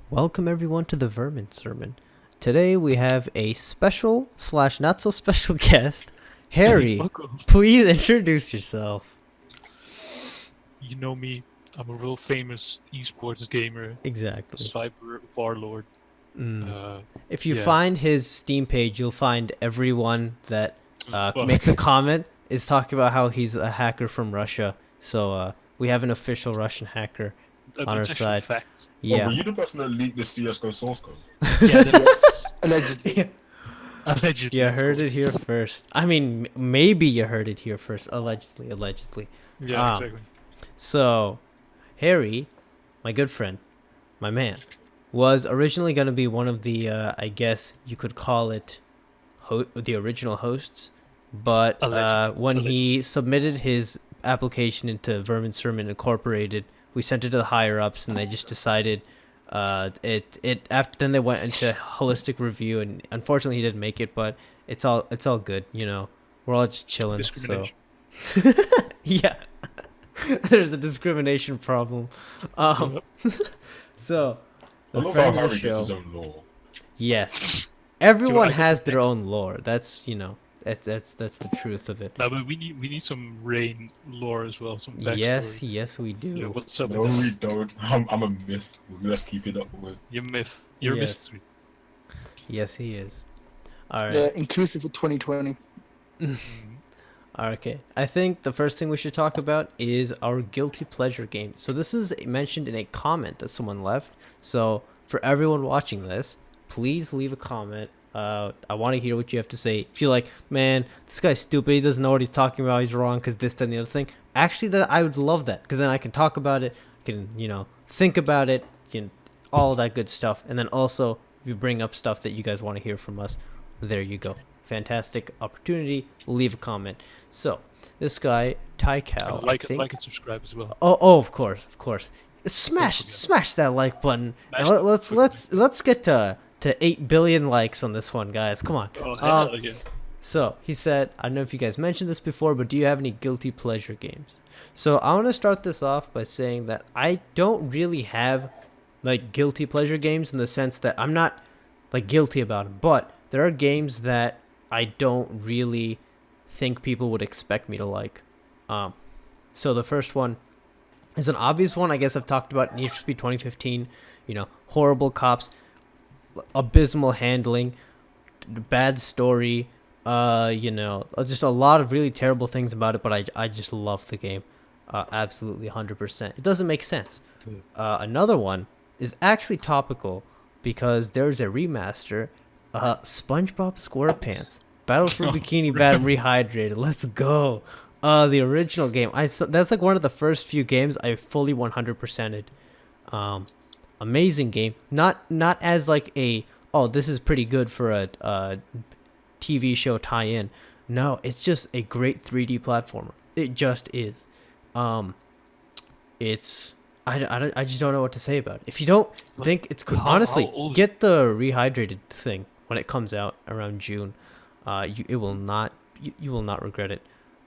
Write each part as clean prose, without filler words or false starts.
Welcome everyone to the Vermin Sermon. Today we have a special slash not so special guest, Harry. Fuck off. Please introduce yourself. You know me. I'm a real famous esports gamer, Exactly. cyber warlord. If you yeah. find his Steam page, you'll find everyone that Fuck. makes a comment is talking about how he's a hacker from Russia. So we have an official Russian hacker on our That's actually a side. fact. Yeah. Oh, were you the person that leaked this CSGO source code? Yeah, that's Allegedly. allegedly. You of heard it course. here first. I mean, maybe you heard it here first. Allegedly. Yeah, exactly. So, Harry, my good friend, my man, was originally going to be one of the, I guess you could call it, the original hosts. But when he submitted his application into Vermin Sermon Incorporated, we sent it to the higher ups, and they just decided after then they went into holistic review, and unfortunately he didn't make it, but it's all good, we're all just chilling. So Discrimination. yeah. There's a discrimination problem. Yep. So I the love how friend of Harry the gets his show, own law. yes, everyone I- has their own lore. That's that's the truth of it. No, but we need some rain lore as well, some backstory. Yes, we do. Yeah, what's up No, with that? we don't. I'm a myth. Let's keep it up with. Your myth. Your Yes. mystery. Yes, he is. All right. They're inclusive for 2020. Okay. I think the first thing we should talk about is our guilty pleasure game. So this is mentioned in a comment that someone left. So for everyone watching this, please leave a comment. I want to hear what you have to say. If you're like, man, this guy's stupid, he doesn't know what he's talking about, he's wrong because this, that, and the other thing. Actually, I would love that because then I can talk about it, can, think about it, all that good stuff. And then also, if you bring up stuff that you guys want to hear from us, there you go. Fantastic opportunity. Leave a comment. So, this guy, Ty Cow, like I think... like and subscribe as well. Oh, of course. Smash that like button. And let's get to 8 billion likes on this one, guys. Come on. Oh hell yeah. So he said, I don't know if you guys mentioned this before, but do you have any guilty pleasure games? So I want to start this off by saying that I don't really have like guilty pleasure games in the sense that I'm not like guilty about them, but there are games that I don't really think people would expect me to like. So the first one is an obvious one. I guess I've talked about Need for Speed 2015. Horrible cops, abysmal handling, bad story. Just a lot of really terrible things about it. But I just love the game, absolutely 100%. It doesn't make sense. Another one is actually topical because there's a remaster, SpongeBob SquarePants, Battle for Bikini Bottom Rehydrated. Let's go. The original game. That's like one of the first few games I fully 100%ed. Amazing game. Not as like this is pretty good for a TV show tie-in. No, it's just a great 3D platformer. It just is. It's I just don't know what to say about it. If you don't think it's good, honestly, get the rehydrated thing when it comes out around June. You will not regret it.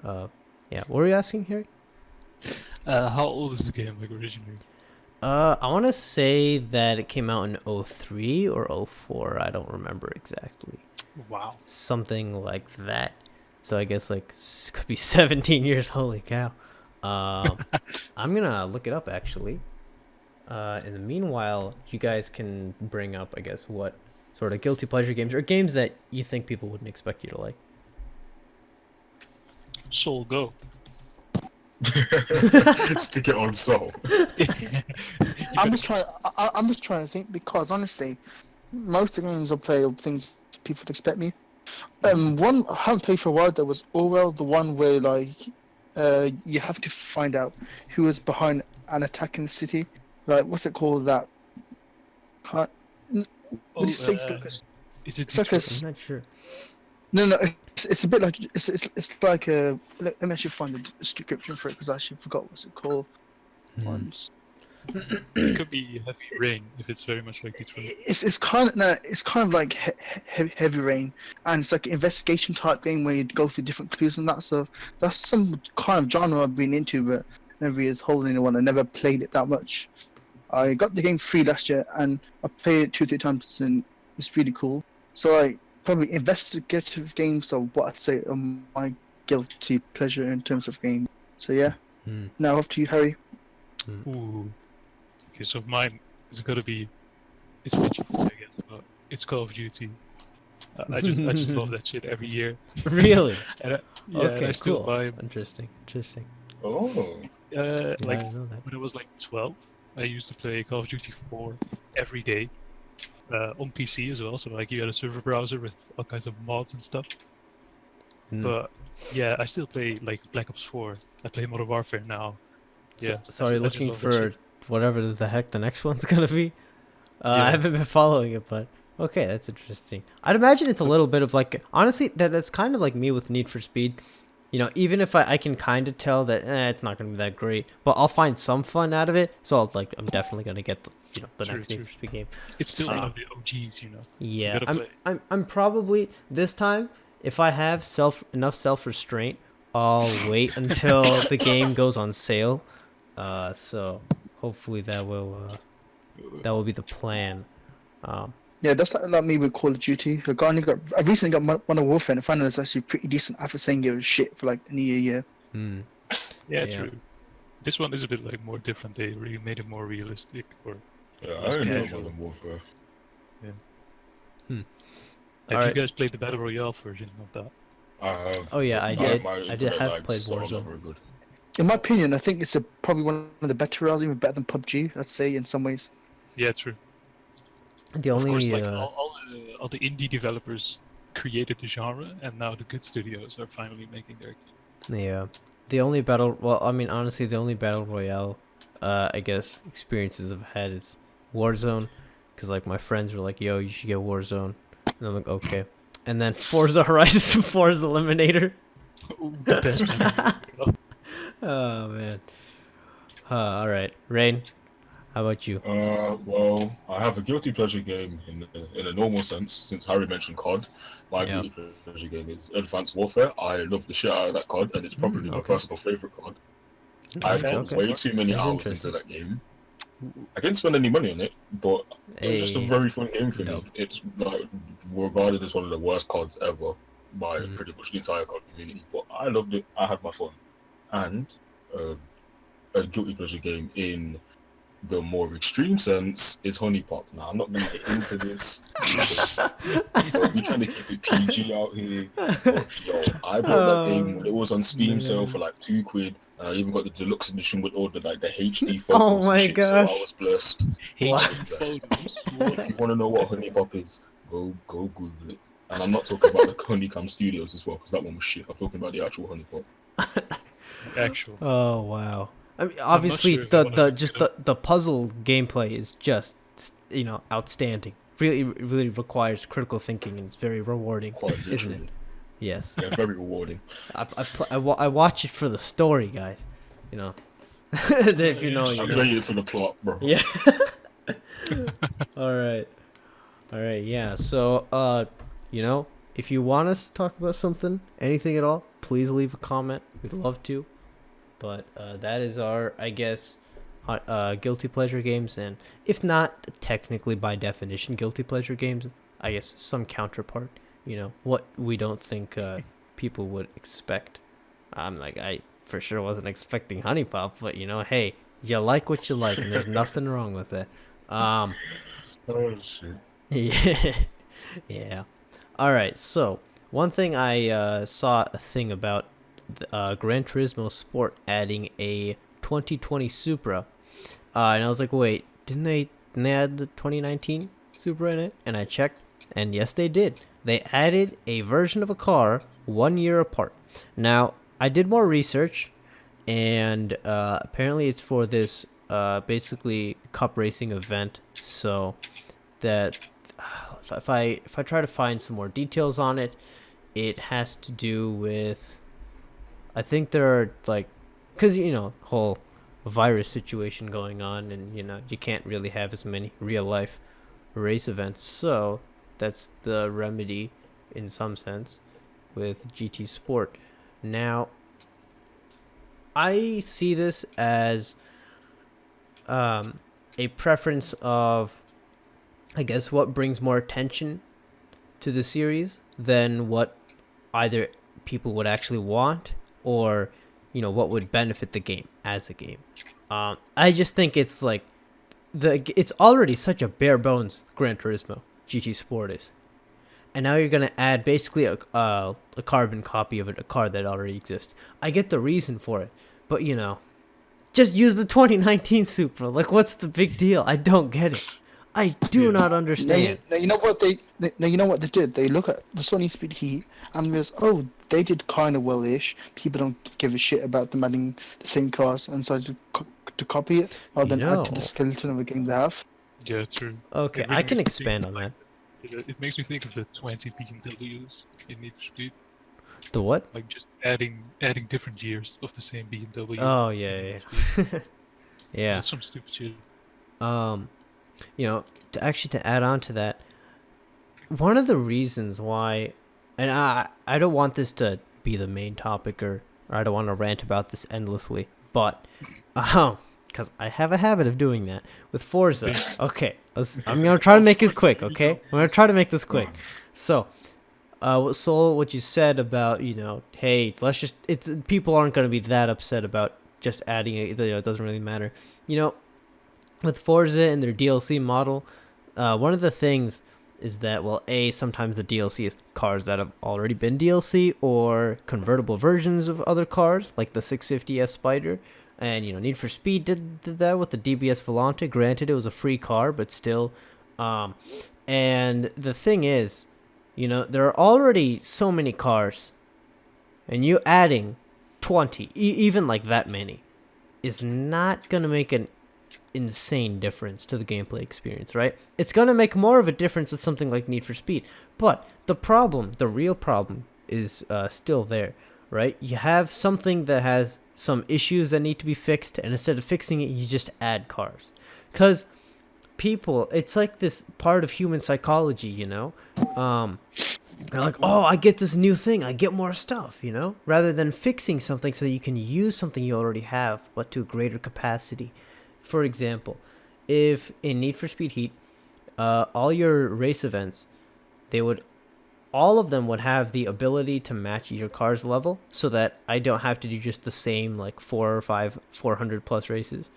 Yeah, what were you asking, Harry? How old is the game like originally? I want to say that it came out in 03 or 04. I don't remember exactly. Wow. Something like that. So I guess like could be 17 years. Holy cow. I'm gonna look it up actually. In the meanwhile, you guys can bring up, I guess, what sort of guilty pleasure games or games that you think people wouldn't expect you to like. Soul Go. Stick it on Soul. I'm just trying to think because honestly, most of the games I play are things people would expect me. One I haven't played for a while. There was Orwell, the one where like you have to find out who is behind an attack in the city. Like what's it called? That. Would you say it's like a, Is it it's like a I'm not sure. No, it's a bit like it's like a. Let me actually find the description for it because I actually forgot what's it called. Once. It could be Heavy Rain if it's very much like Detroit. It's kind of like heavy rain, and it's like an investigation type game where you go through different clues and that. So that's some kind of genre I've been into, but never really told anyone. I never played it that much. I got the game free last year, and I played it 2 3 times, and it's really cool. So I probably investigative games are what I'd say are my guilty pleasure in terms of game. So yeah. Hmm. Now off to you, Harry. Ooh. Okay, so mine is gonna be. It's a bit cheesy, I guess, but it's Call of Duty. I just love that shit every year. Really? And yeah, and Okay, I still cool. buy 'em. Interesting. Oh. Like I didn't know that. when I was like 12, I used to play Call of Duty 4 every day on PC as well. So like you had a server browser with all kinds of mods and stuff. Hmm. But yeah, I still play like Black Ops 4. I play Modern Warfare now. Yeah. So are you I just looking love that for shit. whatever the heck the next one's gonna be? I Yeah. haven't been following it, but okay, that's interesting. I'd imagine it's a little bit of like honestly that's kind of like me with Need for Speed. You know, even if I can kind of tell that it's not gonna be that great, but I'll find some fun out of it. So I'm definitely gonna get the True, next Need true. for Speed game. It's still one Uh, of the OGs, you know. Yeah, gotta play. I'm probably this time if I have enough self restraint, I'll wait until the game goes on sale. So hopefully that will be the plan. Um, Yeah, that's like me with Call of Duty. I recently got Modern Warfare, and I found that it's actually pretty decent after saying it was shit for like nearly a year. hmm, Yeah, Yeah. true. This one is a bit like more different. They really made it more realistic, or Yeah, I Less enjoy casual. Modern Warfare. have Alright. you guys played the Battle Royale version of that? I have. Oh, yeah, but I my- did. My I did internet have lags, played so I'm not Warzone. very good. In my opinion, I think it's probably one of the better rounds, even better than PUBG. I'd say in some ways. Yeah, true. the Of course, only like all the indie developers created the genre, and now the good studios are finally making their. yeah, the only battle. Well, I mean, honestly, the only battle royale, I guess experiences I've had is Warzone, because like my friends were like, "Yo, you should get Warzone," and I'm like, "Okay." And then Forza Horizon 4's Eliminator. Ooh, the best one. Oh man. All right, Rain. How about you? Well, I have a guilty pleasure game in a normal sense, since Harry mentioned COD. My Yeah. guilty pleasure game is Advanced Warfare. I love the shit out of that COD, and it's probably my okay. personal favorite COD. I Okay, put okay. way too many That's hours interesting. into that game. I didn't spend any money on it, but it was just a Hey, very fun game for me. dope. It's like regarded as one of the worst CODs ever by Mm. pretty much the entire COD community. But I loved it. I had my fun, and a guilty pleasure game in the more extreme sense is Honey Pop. Now I'm not going to get into this because we're trying to keep it PG out here. But yo, I bought that game when it was on Steam sale for like £2. I even got the deluxe edition with all the HD photos Oh my and shit. So gosh. I was blessed. What? I was blessed. photos. If you want to know what Honey Pop is, go Google it. And I'm not talking about the Honeycomb Studios as well, because that one was shit. I'm talking about the actual Honey Pop. Actual. Oh wow. I mean, obviously sure if I wanna the look just it up. the puzzle gameplay is just outstanding. Really requires critical thinking and it's very rewarding, Quite isn't literally. it? Yes. Yeah, very rewarding. I watch it for the story, guys. You know. If you know, I you know. play it for the plot, bro. Yeah. All right. All right. Yeah. So, if you want us to talk about something, anything at all, please leave a comment. We'd love to. But that is our, I guess, guilty pleasure games, and if not technically by definition guilty pleasure games, I guess some counterpart. You know what we don't think people would expect. I for sure wasn't expecting Honey Pop, but hey, you like what you like, and there's nothing wrong with it. Oh shit. Yeah. Yeah. All right. So one thing I saw a thing about Gran Turismo Sport adding a 2020 Supra, and I was like, wait, didn't they add the 2019 Supra in it? And I checked, and yes, they did. They added a version of a car 1 year apart. Now I did more research, and apparently it's for this basically cup racing event. So that if I try to find some more details on it, it has to do with, I think there are because whole virus situation going on, and you can't really have as many real life race events. So that's the remedy in some sense with GT Sport. Now I see this as a preference of, I guess, what brings more attention to the series than what either people would actually want or, what would benefit the game as a game. I just think it's like it's already such a bare bones Gran Turismo GT Sport is, and now you're gonna add basically a carbon copy of a car that already exists. I get the reason for it, but just use the 2019 Supra. Like, what's the big deal? I don't get it. I do not understand. Now you know what they did. They look at the Sony Speed Heat and goes, oh, they did kind of well-ish. People don't give a shit about them adding the same cars, and so to copy it rather than add to the skeleton of a game they have. Yeah, true. Okay, It really I can makes me expand think on of, that. like, it makes me think of the 20 BMWs in Need for Speed. The what? Like just adding different years of the same BMW. Oh, in yeah. Need for Speed. Yeah. That's some stupid shit. To add on to that, one of the reasons why, and I don't want this to be the main topic, or I don't want to rant about this endlessly, but because I have a habit of doing that with Forza. Okay, I'm gonna try to make it quick. Okay, I'm gonna try to make this quick. So, what you said about hey, people aren't gonna be that upset about just adding it. It doesn't really matter. With Forza and their DLC model, one of the things is that, well, sometimes the DLC is cars that have already been DLC or convertible versions of other cars, like the 650S Spider. And, Need for Speed did that with the DBS Volante. Granted, it was a free car, but still. And the thing is, there are already so many cars, and you adding 20, even like that many, is not going to make an insane difference to the gameplay experience, right? It's going to make more of a difference with something like Need for Speed. But the real problem is still there, right? You have something that has some issues that need to be fixed, and instead of fixing it, you just add cars. Because people, it's like this part of human psychology, they're like, oh, I get this new thing, I get more stuff, rather than fixing something so that you can use something you already have, but to a greater capacity. For example, if in Need for Speed Heat, all your race events, all of them would have the ability to match your car's level, so that I don't have to do just the same like 400 plus races.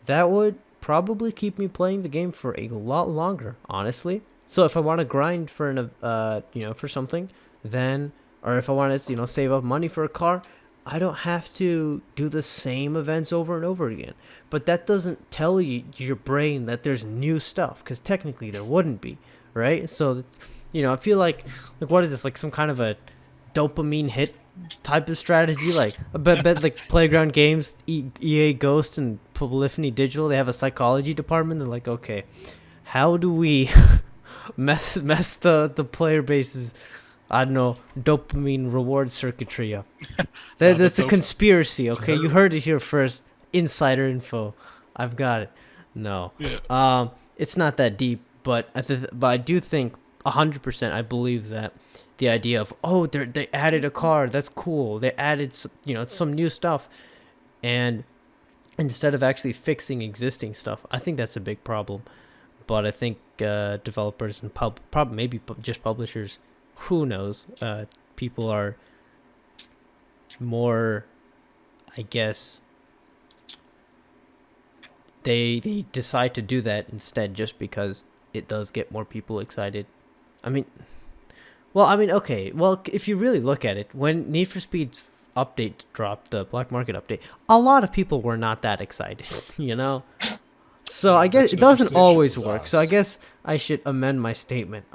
That would probably keep me playing the game for a lot longer, honestly. So if I want to grind for for something, then, or if I want to save up money for a car, I don't have to do the same events over and over again. But that doesn't tell your brain that there's new stuff, because technically there wouldn't be, right? So, I feel like what is this, like some kind of a dopamine hit type of strategy? Like, I bet like Playground Games, EA Ghost, and Polyphony Digital, they have a psychology department. They're like, okay, how do we mess the player base's, I don't know, dopamine reward circuitry up? That's a conspiracy, okay? You heard it here first. Insider info. I've got it. No. Yeah. It's not that deep, but I do think 100%. I believe that the idea of, oh, they added a car, that's cool. They added some new stuff, and instead of actually fixing existing stuff, I think that's a big problem. But I think developers and probably maybe just publishers, who knows, people are more, I guess, they decide to do that instead just because it does get more people excited. Okay, if you really look at it, when Need for Speed's update dropped, the Black Market update, a lot of people were not that excited, So I guess it doesn't always work. So I guess I should amend my statement.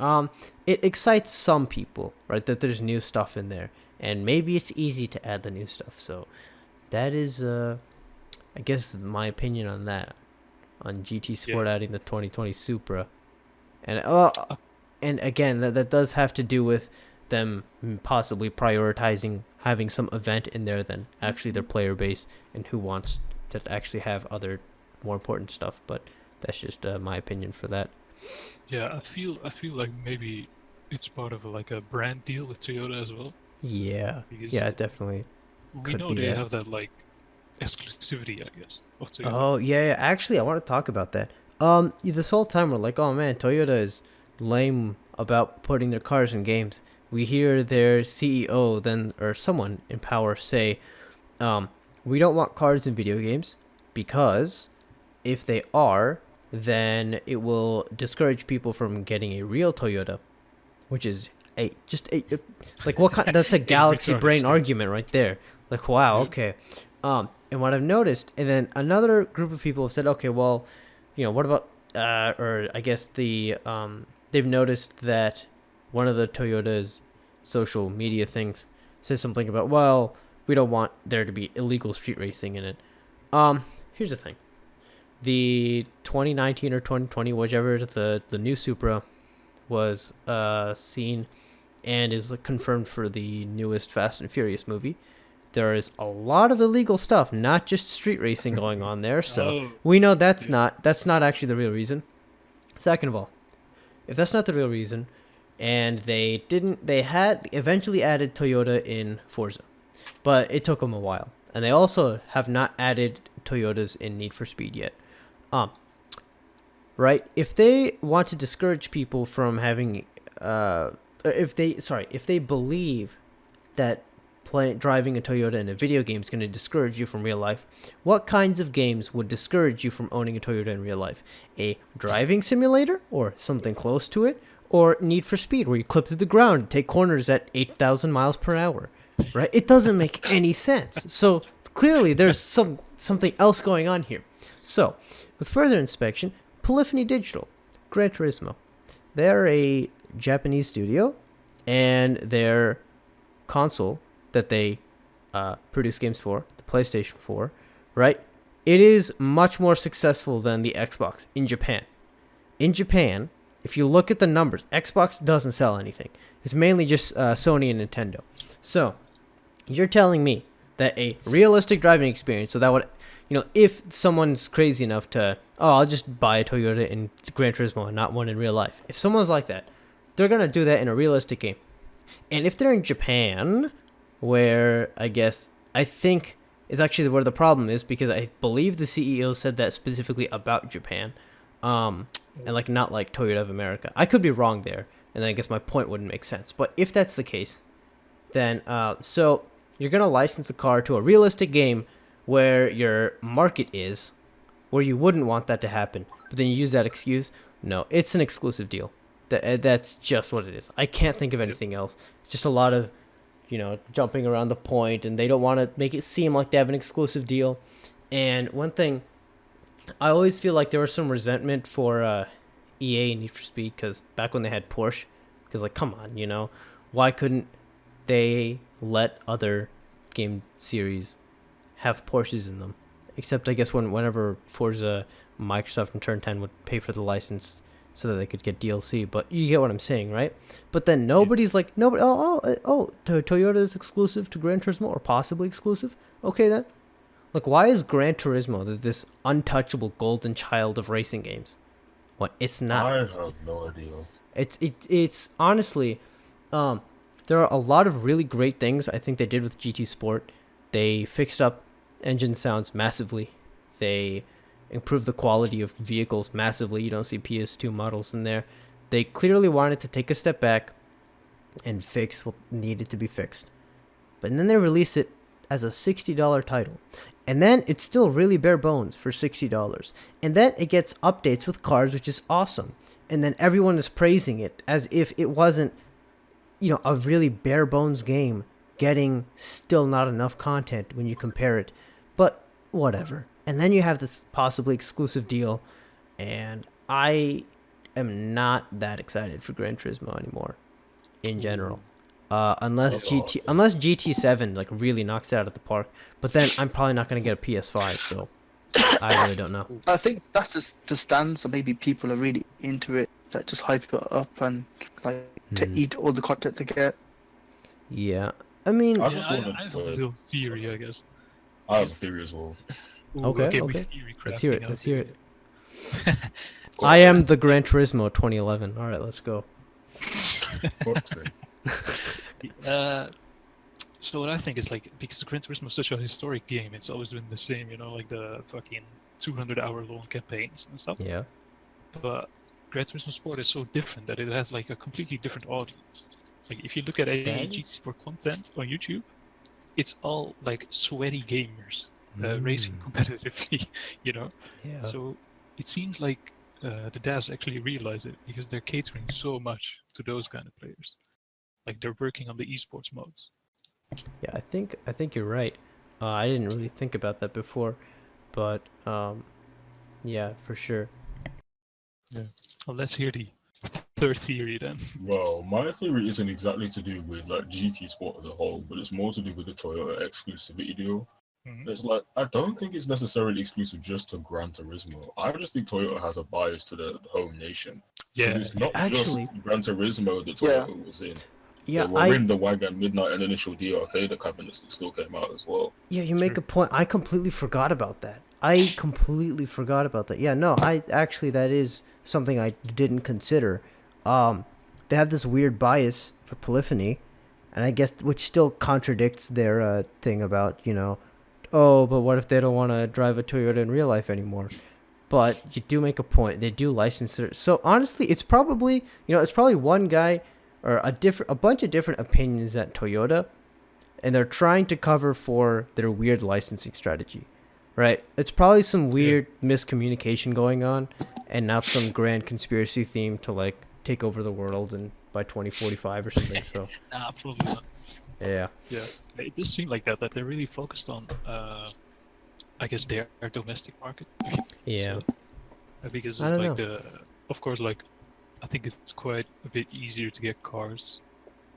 It excites some people, right, that there's new stuff in there, and maybe it's easy to add the new stuff. So that is, I guess, my opinion on that, on GT Sport adding the 2020 Supra, and again, that does have to do with them possibly prioritizing having some event in there than actually their player base and who wants to actually have other more important stuff. But that's just my opinion for that. Yeah, I feel like maybe it's part of a brand deal with Toyota as well. Yeah, Because definitely. we know they have that exclusivity, I guess, of Toyota. Oh yeah. Actually, I want to talk about that. This whole time we're like, oh man, Toyota is lame about putting their cars in games. We hear their CEO then or someone in power say, we don't want cars in video games because if they are, then it will discourage people from getting a real Toyota, which is like what kind? That's a galaxy brain argument right there. Like wow, okay. And what I've noticed, and then another group of people have said, okay, well, what about or I guess they've noticed that one of the Toyota's social media things says something about, well, we don't want there to be illegal street racing in it. Here's the thing. The 2019 or 2020, whichever, the new Supra was seen and is confirmed for the newest Fast and Furious movie. There is a lot of illegal stuff, not just street racing going on there. So we know that's not actually the real reason. Second of all, if that's not the real reason, and they had eventually added Toyota in Forza, but it took them a while, and they also have not added Toyotas in Need for Speed yet. Right? If they want to discourage people from having, if they believe that driving a Toyota in a video game is going to discourage you from real life, what kinds of games would discourage you from owning a Toyota in real life? A driving simulator or something close to it? Or Need for Speed, where you clip through the ground and take corners at 8,000 miles per hour, right? It doesn't make any sense. So clearly there's something else going on here. So with further inspection, Polyphony Digital, Gran Turismo, they're a Japanese studio, and their console that they produce games for, the PlayStation 4, right? It is much more successful than the Xbox in Japan. In Japan, if you look at the numbers, Xbox doesn't sell anything. It's mainly just Sony and Nintendo. So you're telling me that a realistic driving experience, so that would, if someone's crazy enough to, I'll just buy a Toyota in Gran Turismo and not one in real life. If someone's like that, they're going to do that in a realistic game. And if they're in Japan, where I think is actually where the problem is, because I believe the CEO said that specifically about Japan, and not like Toyota of America. I could be wrong there, and I guess my point wouldn't make sense. But if that's the case, then so you're gonna license a car to a realistic game where your market is, where you wouldn't want that to happen, but then you use that excuse. No, it's an exclusive deal. That's just what it is. I can't think of anything else. It's just a lot of jumping around the point, and they don't want to make it seem like they have an exclusive deal. And one thing, I always feel like there was some resentment for EA and Need for Speed, because back when they had Porsche, because come on, why couldn't they let other game series have Porsches in them? Except I guess whenever Forza, Microsoft and Turn 10 would pay for the license so that they could get DLC, but you get what I'm saying, right? But then nobody's like, Toyota is exclusive to Gran Turismo, or possibly exclusive? Okay then. Why is Gran Turismo this untouchable golden child of racing games? What? It's not. I have no idea. It's honestly, there are a lot of really great things I think they did with GT Sport. They fixed up engine sounds massively. They improved the quality of vehicles massively. You don't see PS2 models in there. They clearly wanted to take a step back and fix what needed to be fixed. But then they release it as a $60 title. And then it's still really bare bones for $60. And then it gets updates with cars, which is awesome. And then everyone is praising it as if it wasn't, a really bare bones game getting still not enough content when you compare it. But whatever. And then you have this possibly exclusive deal, and I am not that excited for Gran Turismo anymore, in general. Unless GT7 really knocks it out of the park. But then I'm probably not gonna get a PS5, so I really don't know. I think that's just the stance, or maybe people are really into it, that just hype it up and to eat all the content they get. Yeah, I mean, I just wanted I have a little theory, I guess. I have a theory as well. Ooh, Okay. we theory Let's hear it. crafting Let's out hear here. it. I am the Gran Turismo 2011. All right, let's go. Fuck's sake. So what I think is because Gran Turismo is such a historic game, it's always been the same, the fucking 200-hour long campaigns and stuff. Yeah. but Gran Turismo Sport is so different that it has like a completely different audience. Like if you look at any That GT is- Sport content on YouTube, it's all like sweaty gamers racing competitively, you know. Yeah. So it seems like the devs actually realize it because they're catering so much to those kind of players. Like they're working on the esports modes. Yeah, I think you're right. I didn't really think about that before, but yeah, for sure. Well, let's hear the third theory then. Well, my theory isn't exactly to do with like GT Sport as a whole, but it's more to do with the Toyota exclusivity deal. Mhm. It's like I don't think it's necessarily exclusive just to Gran Turismo. I just think Toyota has a bias to the home nation. Because Yeah, it's not Actually- just Gran Turismo that Yeah. Toyota was in. Yeah, They were in the Wagon Midnight and initial D Arcade cabinets that still came out as well. Yeah, you True. make a point. I completely forgot about that. I completely forgot about that. Yeah, no, I actually that is something I didn't consider. They have this weird bias for polyphony, and I guess which still contradicts their thing about, oh, but what if they don't want to drive a Toyota in real life anymore? But you do make a point. They do license it. So honestly, it's probably, it's probably one guy or a bunch of different opinions at Toyota, and they're trying to cover for their weird licensing strategy, right? It's probably some weird miscommunication going on, and not some grand conspiracy theme to like take over the world and by 2045 or something. So nah, probably not. yeah, Yeah, it does seem like that they're really focused on, I guess, their domestic market. yeah, So, because I don't like know. of course, like I think it's quite a bit easier to get cars.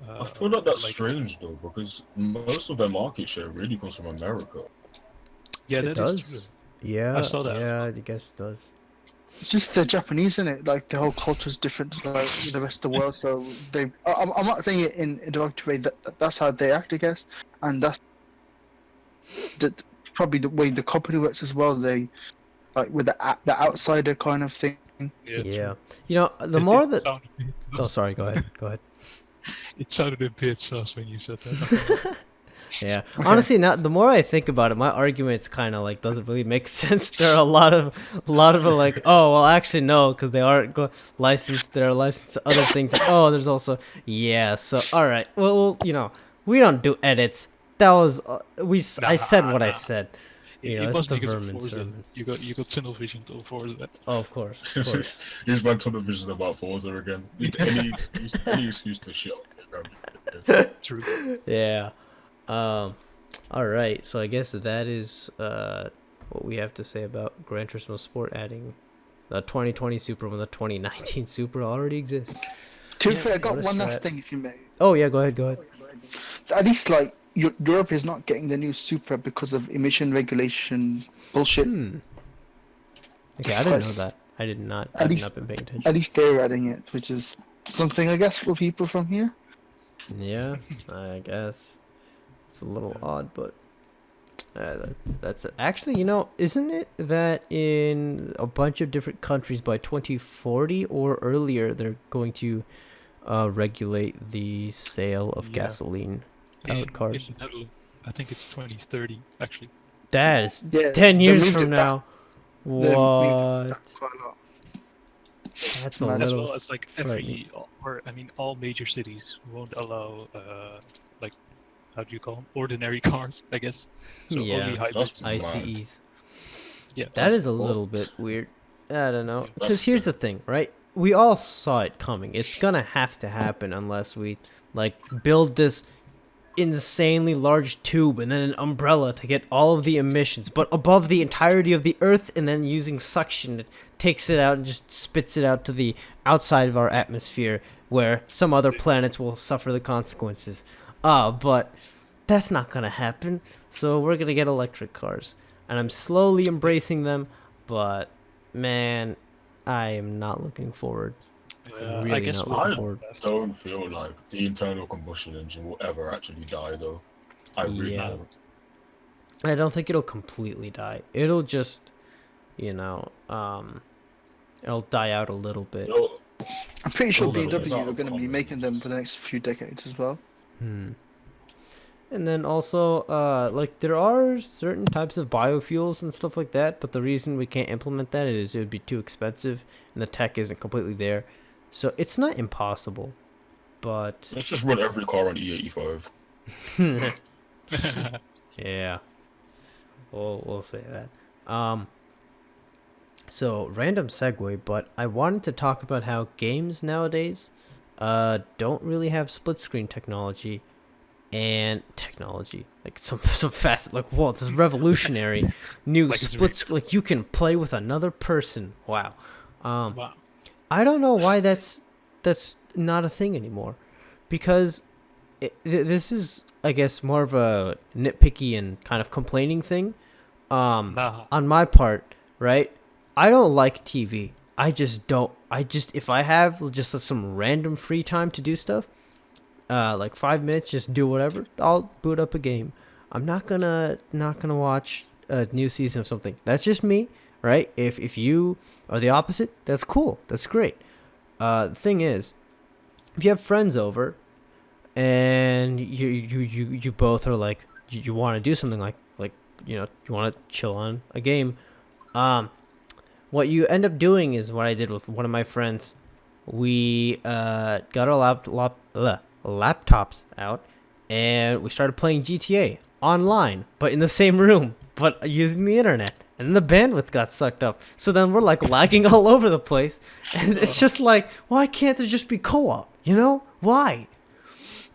I feel like that's strange though, because most of their market share really comes from America. Yeah, it that is true. does. Yeah, I saw that as yeah, well. I guess it does. It's just the Japanese, isn't it? Like the whole culture is different to like the rest of the world. So I'm not saying it in a derogatory way. That's how they act, I guess, and that's probably the way the company works as well. They like with the outsider kind of thing. Yeah, Yeah, true. the It more did that. sound a bit Oh, sus. sorry. Go ahead. Go ahead. It sounded a bit sus when you said that. Yeah. Okay. Honestly, now the more I think about it, my argument's kind of like doesn't really make sense. There are a lot of it like, oh, well, actually no, because they aren't licensed. They're licensed to other things. And, oh, there's also So all right. Well, we don't do edits. That was I said what I Nah. said. It It's was the because of Vermin Forza. Sermon. You got tunnel vision to Forza. Oh, of course, of course. Here's my television about Forza again. Any excuse to shit on True. Yeah. All right. So I guess that is what we have to say about Gran Turismo Sport adding the 2020 Supra when the 2019 Supra already exists. To be Yeah, fair, I got what a one last strat. thing, if you may. Oh yeah, go ahead. Go ahead. At least like Europe is not getting the new Supra because of emission regulation bullshit. Okay, I didn't know that. I did not. At I've least- not been paying attention. At least they're adding it, which is something I guess for people from here. Yeah, I guess it's a little odd, but that's actually, isn't it that in a bunch of different countries by 2040 or earlier they're going to regulate the sale of Yeah. gasoline powered cars? In the Netherlands, I think it's 2030 actually. That is Yeah, 10 they years moved from it back. now. They moved it What? back quite a lot. That's a As As little. well as like frightening. all major cities won't allow like how do you call them, ordinary cars, I guess. So Yeah. only hybrids. That's and stuff. ICEs. Yeah. That That's is a fucked. little bit weird. I don't know. Yeah. Because That's here's the scary. thing, right? We all saw it coming. It's gonna have to happen unless we like build this insanely large tube and then an umbrella to get all of the emissions, but above the entirety of the Earth, and then using suction, it takes it out and just spits it out to the outside of our atmosphere, where some other planets will suffer the consequences. But that's not gonna happen. So we're gonna get electric cars, and I'm slowly embracing them. But man, I am not looking forward. I really guess not we'll looking I forward. don't feel like the internal combustion engine will ever actually die, though. I really Yeah. don't. I don't think it'll completely die. It'll just, it'll die out a little bit. You know, I'm pretty sure Also, it's BMW not are going to be common. making them for the next few decades as well. And then also, like there are certain types of biofuels and stuff like that, but the reason we can't implement that is it would be too expensive, and the tech isn't completely there. So it's not impossible, but Let's just run every car on E85. yeah, we'll say that. So random segue, but I wanted to talk about how games nowadays, don't really have split screen technology, and technology like some fast like whoa, this is revolutionary new Like it's split like you can play with another person. Wow. Wow. I don't know why that's not a thing anymore, because this is, I guess, more of a nitpicky and kind of complaining thing Nah. on my part, right? I don't like TV. I just don't. I just, if I have just some random free time to do stuff, like 5 minutes, just do whatever, I'll boot up a game. I'm not gonna watch a new season of something. That's just me, right? If you are the opposite, that's cool. That's great. The thing is, if you have friends over and you both are like you want to do something like you want to chill on a game, what you end up doing is what I did with one of my friends. We got our laptops out, and we started playing GTA online, but in the same room, but using the internet. And the bandwidth got sucked up. So then we're like lagging all over the place. And it's just like, why can't there just be co-op? You know? Why?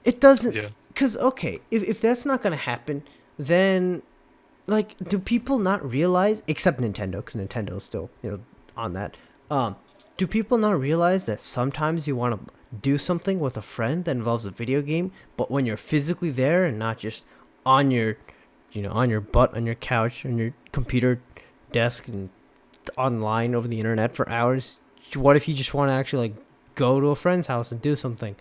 It doesn't. Yeah. Because, okay, if that's not going to happen, then, like, do people not realize, except Nintendo, because Nintendo is still, on that. Do people not realize that sometimes you want to do something with a friend that involves a video game, but when you're physically there and not just on your, on your butt, on your couch, on your computer desk, and online over the internet for hours, what if you just want to actually, like, go to a friend's house and do something?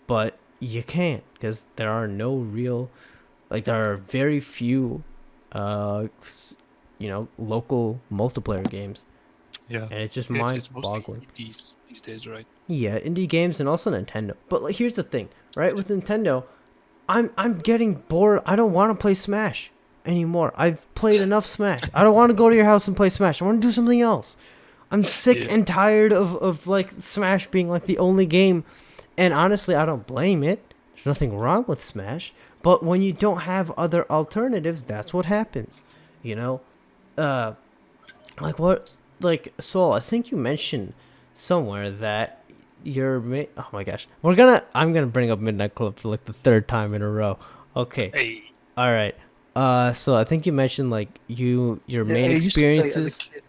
But you can't, because there are no real, like, there are very few, local multiplayer games. Yeah. And it's just It's mostly mind-boggling. these days, right? Yeah, indie games and also Nintendo. But like, here's the thing, right? With Nintendo, I'm getting bored. I don't want to play Smash anymore. I've played enough Smash. I don't want to go to your house and play Smash. I want to do something else. I'm sick Yeah. and tired of like Smash being like the only game. And honestly, I don't blame it. There's nothing wrong with Smash. But when you don't have other alternatives, that's what happens. Like what? Like, Soul, I think you mentioned somewhere that oh my gosh, I'm gonna bring up Midnight Club for like the third time in a row. Okay, Hey. all right. So I think you mentioned like your main I used to play as a experiences. kid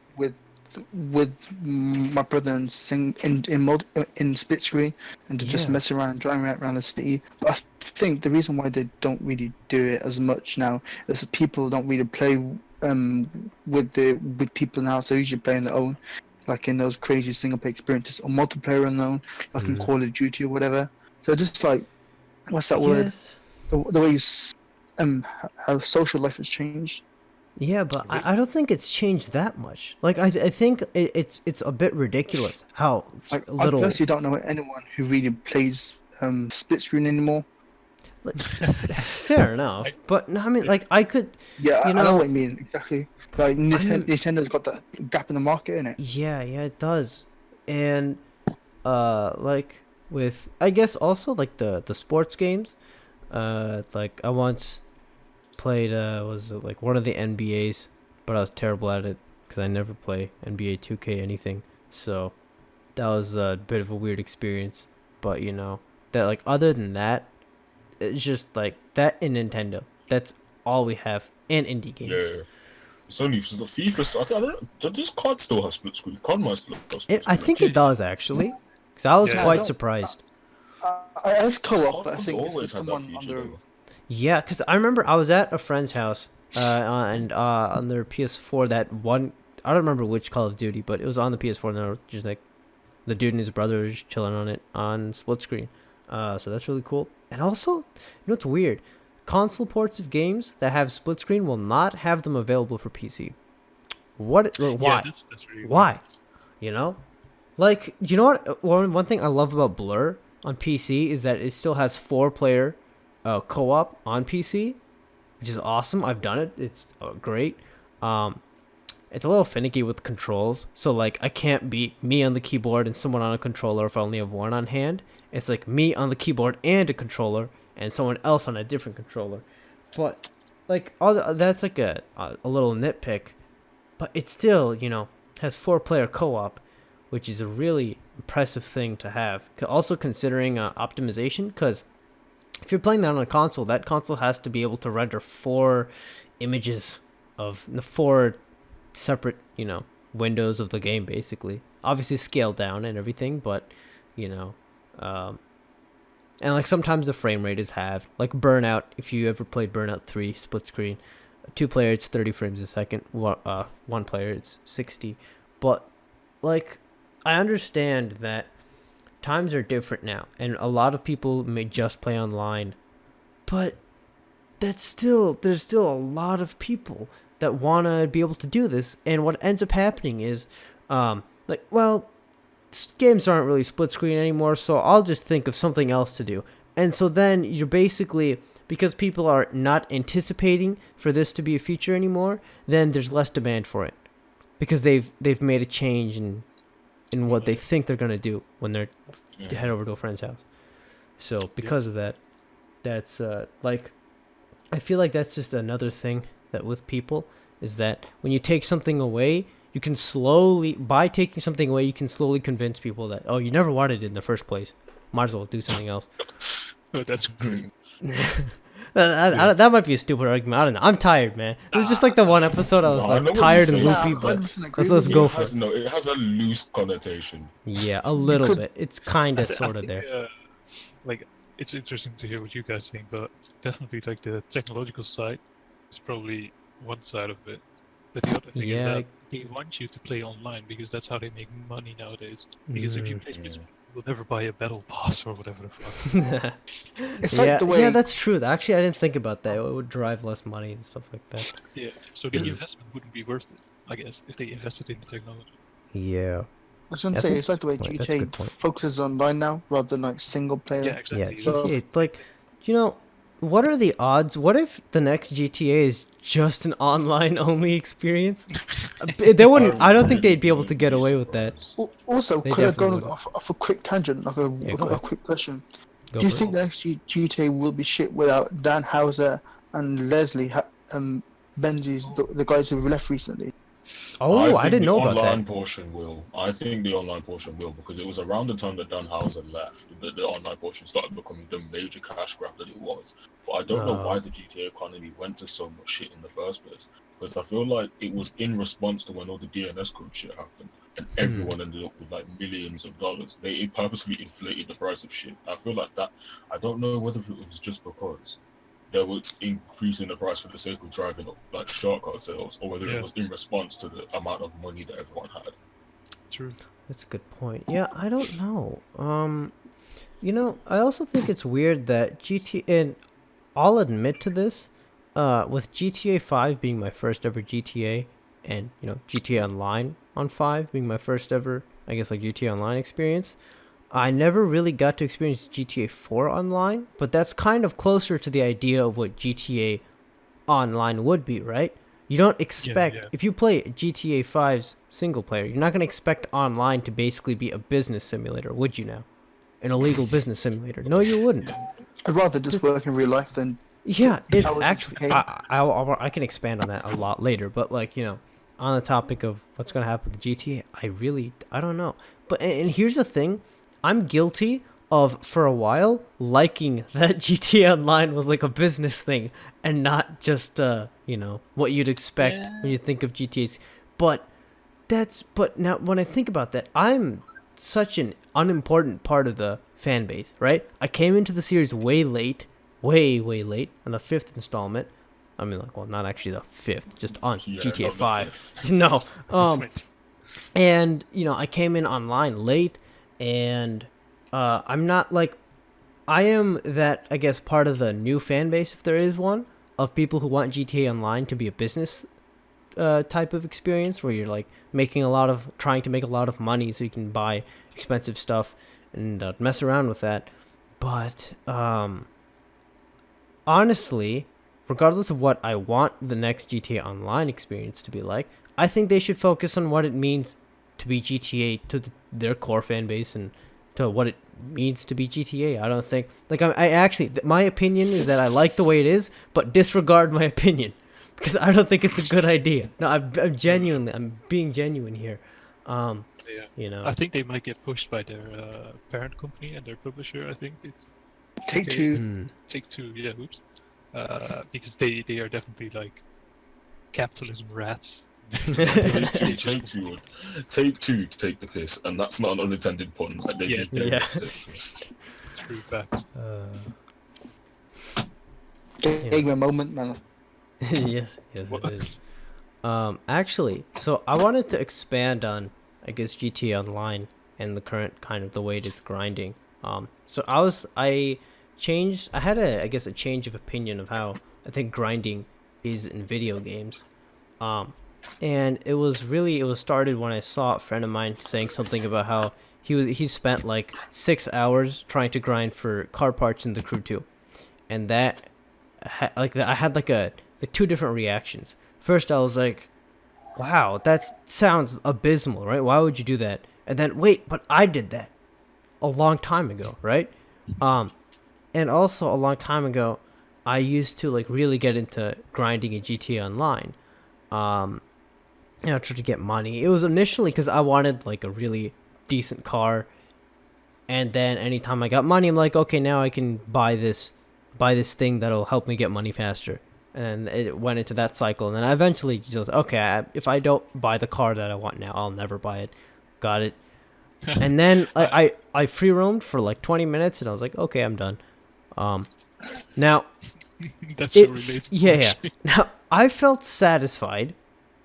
with my brother and sing in split screen and to just Yeah. mess around, driving around the city. But I think the reason why they don't really do it as much now is that people don't really play with people now. So they usually play on their own, like in those crazy single player experiences, or multiplayer on their own, like in Mhm. Call of Duty or whatever. So just like, what's that word? Yes. The way how social life has changed. Yeah, but I don't think it's changed that much. Like I think it's a bit ridiculous how Like, I little. personally don't know anyone who really plays split screen anymore. Like, fair enough, but no, I mean, like, I could. Yeah, I You know know- what you mean exactly. Like Nintendo's got that gap in the market, innit? Yeah, it does. And like with, I guess, also like the sports games, like I once played was it like one of the NBAs, but I was terrible at it because I never play NBA 2K anything. So that was a bit of a weird experience, but that, like, other than that, it's just like that in Nintendo. That's all we have in indie games. Yeah. It's only for the FIFA. So I don't know. Does this card still have split screen? Card might still have split I screen. think it does actually, because I was Yeah. quite don't- surprised. As co-op, Card but I has think it's with always had that someone feature. under. Though. Yeah, because I remember I was at a friend's house, and on their PS4, that one, I don't remember which Call of Duty, but it was on the PS4, and they were just like, the dude and his brother was chilling on it on split screen. So that's really cool. And also, what's weird? Console ports of games that have split screen will not have them available for PC. What? Why? Yeah, that's really weird. Why? Like, what? One thing I love about Blur on PC is that it still has 4-player co-op on PC, which is awesome. I've done it. It's great. It's a little finicky with controls, so like I can't be me on the keyboard and someone on a controller if I only have one on hand. It's like me on the keyboard and a controller and someone else on a different controller. But like that's like a little nitpick, but it still, has 4-player co-op, which is a really impressive thing to have. Also considering optimization, because if you're playing that on a console, that console has to be able to render 4 images of the 4 separate, windows of the game, basically. Obviously scaled down and everything, but, and like sometimes the frame rate is halved. Like Burnout, if you ever played Burnout 3 split screen, 2-player it's 30 frames a second, 1-player it's 60. But like I understand that times are different now, and a lot of people may just play online, but there's still a lot of people that want to be able to do this, and what ends up happening is games aren't really split screen anymore, so I'll just think of something else to do. And so then you're basically, because people are not anticipating for this to be a feature anymore, then there's less demand for it, because they've made a change in what they think they're going to do when they're head over to a friend's house. So because of that, that's I feel like that's just another thing that with people is that when you take something away, you can slowly convince people that, oh, you never wanted it in the first place, might as well do something else. Oh, that's great. That might be a stupid argument. I don't know. I'm tired, man. This is just like the one episode I was tired and loopy, but let's go for it. It has a loose connotation. Yeah, a little bit. It's kind of sort of there. It's interesting to hear what you guys think, but definitely like the technological side is probably one side of it. But the other thing is that they want you to play online because that's how they make money nowadays. Because if you play split screen, you'll never buy a battle pass or whatever the fuck. Yeah, that's true. Actually, I didn't think about that. It would drive less money and stuff like that. Yeah, so the investment wouldn't be worth it, I guess, if they invested in the technology. Yeah. I was gonna say, it's like the way GTA focuses online now, rather than like single player. Yeah, exactly. Yeah, GTA, like, what are the odds? What if the next GTA is just an online-only experience? They wouldn't. I don't think they'd be able to get away with that. Also, could I go off a quick tangent, like a quick question? Do you think the next GTA will be shit without Dan Houser and Leslie Benzies, the guys who left recently? Oh, I didn't know about that. I think the online portion will, because it was around the time that Dan Houser left that the online portion started becoming the major cash grab that it was. But I don't know why the GTA economy went to so much shit in the first place. Because I feel like it was in response to when all the DNS code shit happened, and everyone ended up with like millions of dollars. They purposely inflated the price of shit. I feel like that. I don't know whether it was just because they were increasing the price for the sake of driving up like shortcut sales, or whether it was in response to the amount of money that everyone had. True. That's a good point. Yeah, I don't know. I also think it's weird that GTA, and I'll admit to this, with GTA 5 being my first ever GTA, and GTA Online on 5 being my first ever, I guess, like GTA Online experience, I never really got to experience GTA 4 online, but that's kind of closer to the idea of what GTA Online would be, right? You don't expect, if you play GTA 5's single player, you're not going to expect online to basically be a business simulator, would you now? An illegal business simulator. No, you wouldn't. I'd rather just work in real life than... Yeah, it's actually... I can expand on that a lot later, but on the topic of what's going to happen with GTA, I don't know. But, and here's the thing, I'm guilty of, for a while, liking that GTA Online was like a business thing and not just, what you'd expect when you think of GTAs. But now when I think about that, I'm such an unimportant part of the fan base, right? I came into the series way late, way late, on the 5th installment. I mean, not actually the 5th, just on GTA 5. No. And, I came in online late, and I'm not I am that, I guess, part of the new fan base, if there is one, of people who want GTA Online to be a business type of experience where you're trying to make a lot of money so you can buy expensive stuff and mess around with that. But honestly, regardless of what I want the next GTA Online experience to be like, I think they should focus on what it means to be GTA to their core fan base and to what it means to be GTA. I don't think like I actually my opinion is that I like the way it is, but disregard my opinion because I don't think it's a good idea. No, I'm being genuine here. Yeah. You know, I think they might get pushed by their parent company and their publisher. I think it's Take okay. Two. Take-Two. Yeah, oops. Because they are definitely like capitalism rats. Take two take the piss, and that's not an unintended pun. Like, they Yeah, just take yeah. the piss. True fact. Take me a moment, man. yes, What? it is. Actually, so I wanted to expand on, I guess, GTA Online and the current kind of the way it is grinding. So I had I guess a change of opinion of how I think grinding is in video games. And it was started when I saw a friend of mine saying something about how he spent like 6 hours trying to grind for car parts in the Crew 2, and that I had like two different reactions. First, I was like, wow, that sounds abysmal, right? Why would you do that? And then, wait, but I did that a long time ago, right? And also a long time ago, I used to like really get into grinding in GTA Online. Try to get money. It was initially because I wanted like a really decent car, and then anytime I got money, I'm like, okay, now I can buy this thing that'll help me get money faster. And it went into that cycle, and then I eventually just okay, if I don't buy the car that I want now, I'll never buy it. Got it. And then I free roamed for like 20 minutes, and I was like, okay, I'm done. Now That's so relatable. yeah. Now I felt satisfied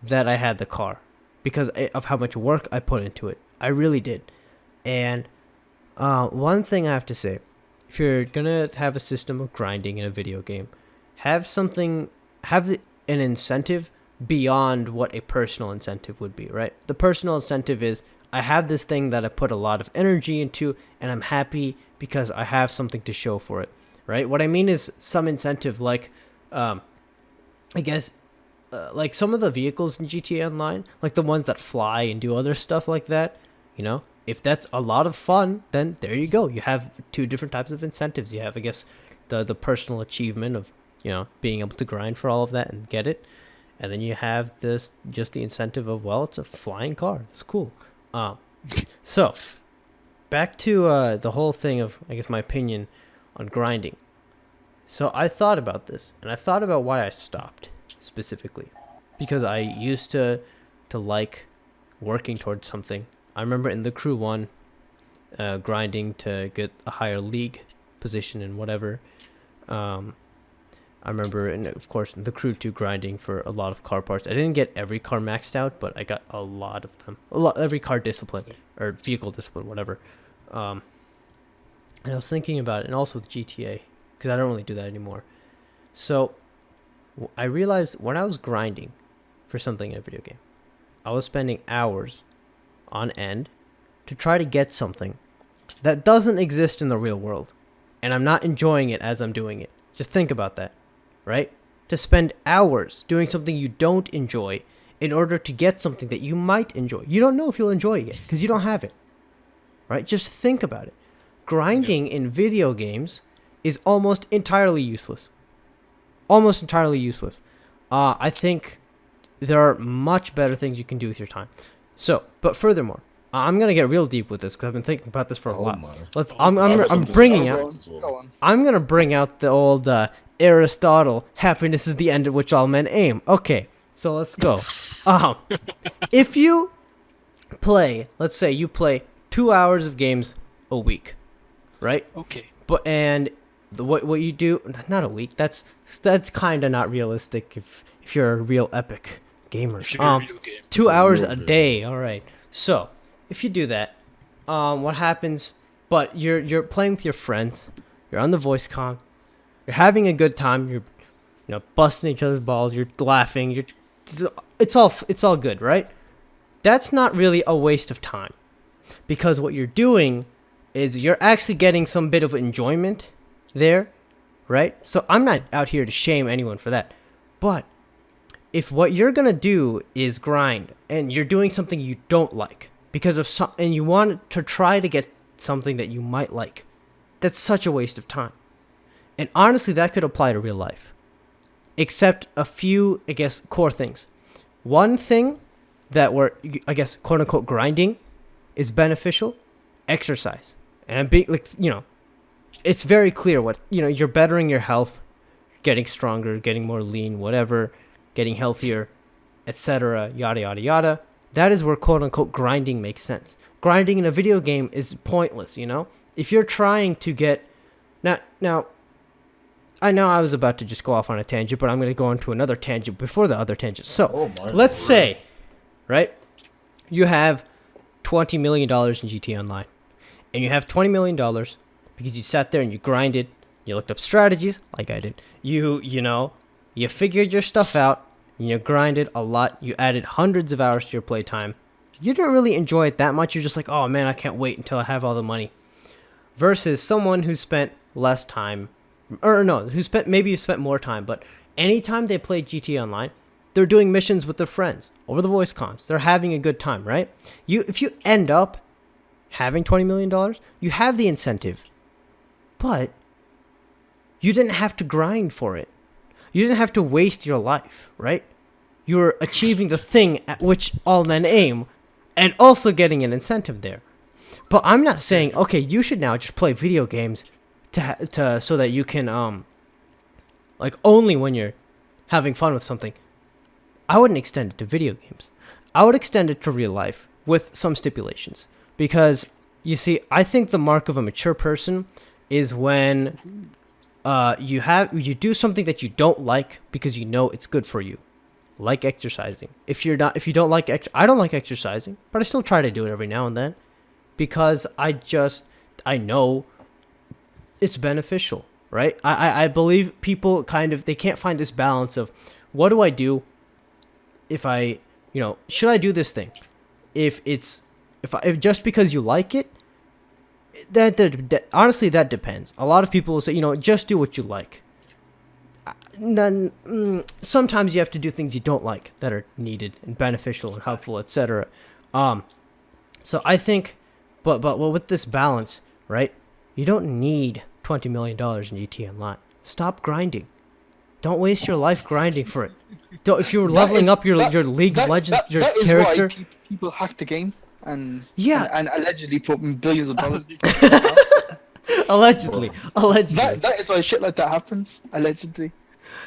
that I had the car because of how much work I put into it. I really did. And one thing I have to say, if you're gonna have a system of grinding in a video game, have an incentive beyond what a personal incentive would be, right? The personal incentive is I have this thing that I put a lot of energy into, and I'm happy because I have something to show for it, right? What I mean is some incentive, like, I guess, like some of the vehicles in GTA Online, like the ones that fly and do other stuff like that, you know? If that's a lot of fun, then there you go. You have two different types of incentives. You have, I guess, the personal achievement of, being able to grind for all of that and get it. And then you have just the incentive of, well, it's a flying car. It's cool. So, back to the whole thing of, I guess, my opinion on grinding. So I thought about this, and I thought about why I stopped, specifically. Because I used to like working towards something. I remember in the Crew 1, grinding to get a higher league position and whatever. I remember, and of course, in the Crew 2 grinding for a lot of car parts. I didn't get every car maxed out, but I got a lot of them. Every car discipline, or vehicle discipline, whatever. And I was thinking about it, and also with GTA, because I don't really do that anymore. So, I realized when I was grinding for something in a video game, I was spending hours on end to try to get something that doesn't exist in the real world, and I'm not enjoying it as I'm doing it. Just think about that, right? To spend hours doing something you don't enjoy in order to get something that you might enjoy. You don't know if you'll enjoy it yet because you don't have it, right? Just think about it. Grinding in video games is almost entirely useless. Almost entirely useless. I think there are much better things you can do with your time. So, but furthermore, I'm gonna get real deep with this because I've been thinking about this for a while. I'm gonna bring out the old Aristotle. Happiness is the end at which all men aim. Okay, so let's go. If you play, let's say you play 2 hours of games a week, right? Okay. But what you do, not a week. That's kind of not realistic if you're a real epic gamer. 2 hours a day. All right. So if you do that, what happens? But you're playing with your friends. You're on the voice comm. You're having a good time. You're busting each other's balls. You're laughing. It's all good, right? That's not really a waste of time, because what you're doing is you're actually getting some bit of enjoyment there, right? So I'm not out here to shame anyone for that. But if what you're going to do is grind and you're doing something you don't like because of some, and you want to try to get something that you might like, that's such a waste of time. And honestly, that could apply to real life. Except a few, I guess, core things. One thing that we're, I guess, quote unquote, grinding is beneficial, exercise. And be like, it's very clear what, you're bettering your health, getting stronger, getting more lean, whatever, getting healthier, etc., yada, yada, yada. That is where quote unquote grinding makes sense. Grinding in a video game is pointless, If you're trying to get, now, I know I was about to just go off on a tangent, but I'm going to go into another tangent before the other tangent. So, let's say, right, you have $20 million in GT Online, and you have $20 million because you sat there and you grinded, you looked up strategies, like I did, you figured your stuff out, and you grinded a lot, you added hundreds of hours to your playtime. You didn't really enjoy it that much, you're just like, oh man, I can't wait until I have all the money. Versus someone who spent less time, or no, maybe you spent more time, but anytime they play GT Online, they're doing missions with their friends over the voice comms. They're having a good time, right? If you end up having $20 million, you have the incentive, but you didn't have to grind for it. You didn't have to waste your life, right? You were achieving the thing at which all men aim, and also getting an incentive there. But I'm not saying, okay, you should now just play video games to so that you can only when you're having fun with something. I wouldn't extend it to video games. I would extend it to real life with some stipulations, because you see, I think the mark of a mature person is when you do something that you don't like because you know it's good for you, like exercising. If you don't like I don't like exercising, but I still try to do it every now and then because I know it's beneficial, right? I believe people they can't find this balance of, what do I do if I, should I do this thing? If just because you like it, that honestly, that depends. A lot of people will say, just do what you like. Then sometimes you have to do things you don't like that are needed and beneficial and helpful, etc. So I think, but with this balance, right? You don't need $20 million in GT Online. Stop grinding. Don't waste your life grinding for it. If you're leveling up your League of Legends, your character. That is why people hack the game and yeah, and allegedly put billions of dollars. allegedly. That is why shit like that happens. Allegedly.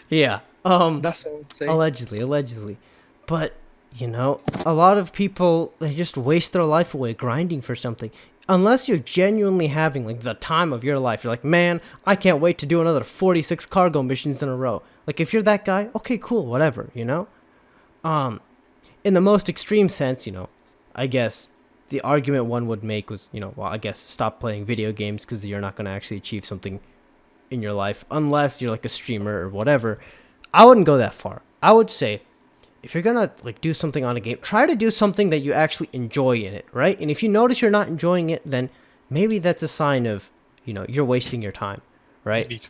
Yeah. That's what I would say. Allegedly. But a lot of people, they just waste their life away grinding for something. Unless you're genuinely having the time of your life. You're like, man, I can't wait to do another 46 cargo missions in a row. If you're that guy, okay, cool, whatever, in the most extreme sense, I guess the argument one would make was, I guess stop playing video games because you're not going to actually achieve something in your life unless you're a streamer or whatever. I wouldn't go that far. I would say, if you're gonna do something on a game, try to do something that you actually enjoy in it, right? And if you notice you're not enjoying it, then maybe that's a sign of, you're wasting your time, right?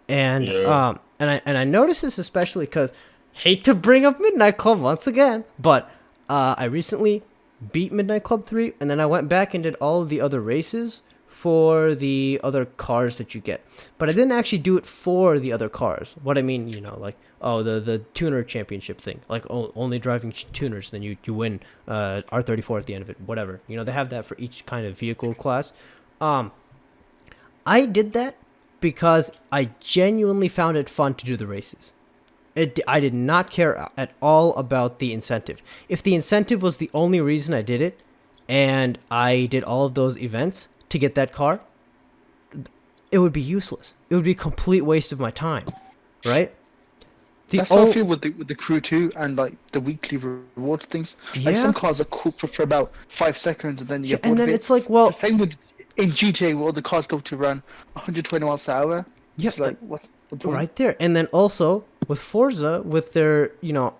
And yeah. And I noticed this especially because, hate to bring up Midnight Club once again, but I recently beat Midnight Club 3, and then I went back and did all of the other races for the other cars that you get. But I didn't actually do it for the other cars. What I mean, the tuner championship thing. Only driving tuners, then you win R34 at the end of it, whatever. They have that for each kind of vehicle class. I did that because I genuinely found it fun to do the races. I did not care at all about the incentive. If the incentive was the only reason I did it, and I did all of those events to get that car, it would be useless. It would be a complete waste of my time, right? That's how I feel with the crew too, and the weekly reward things. Some cars are cool for about 5 seconds, and then you get bored and then of it. it's well, it's the same with in GTA, where all the cars go to run 120 miles an hour. Yeah, it's what's the point? Right there. And then also with Forza, with their,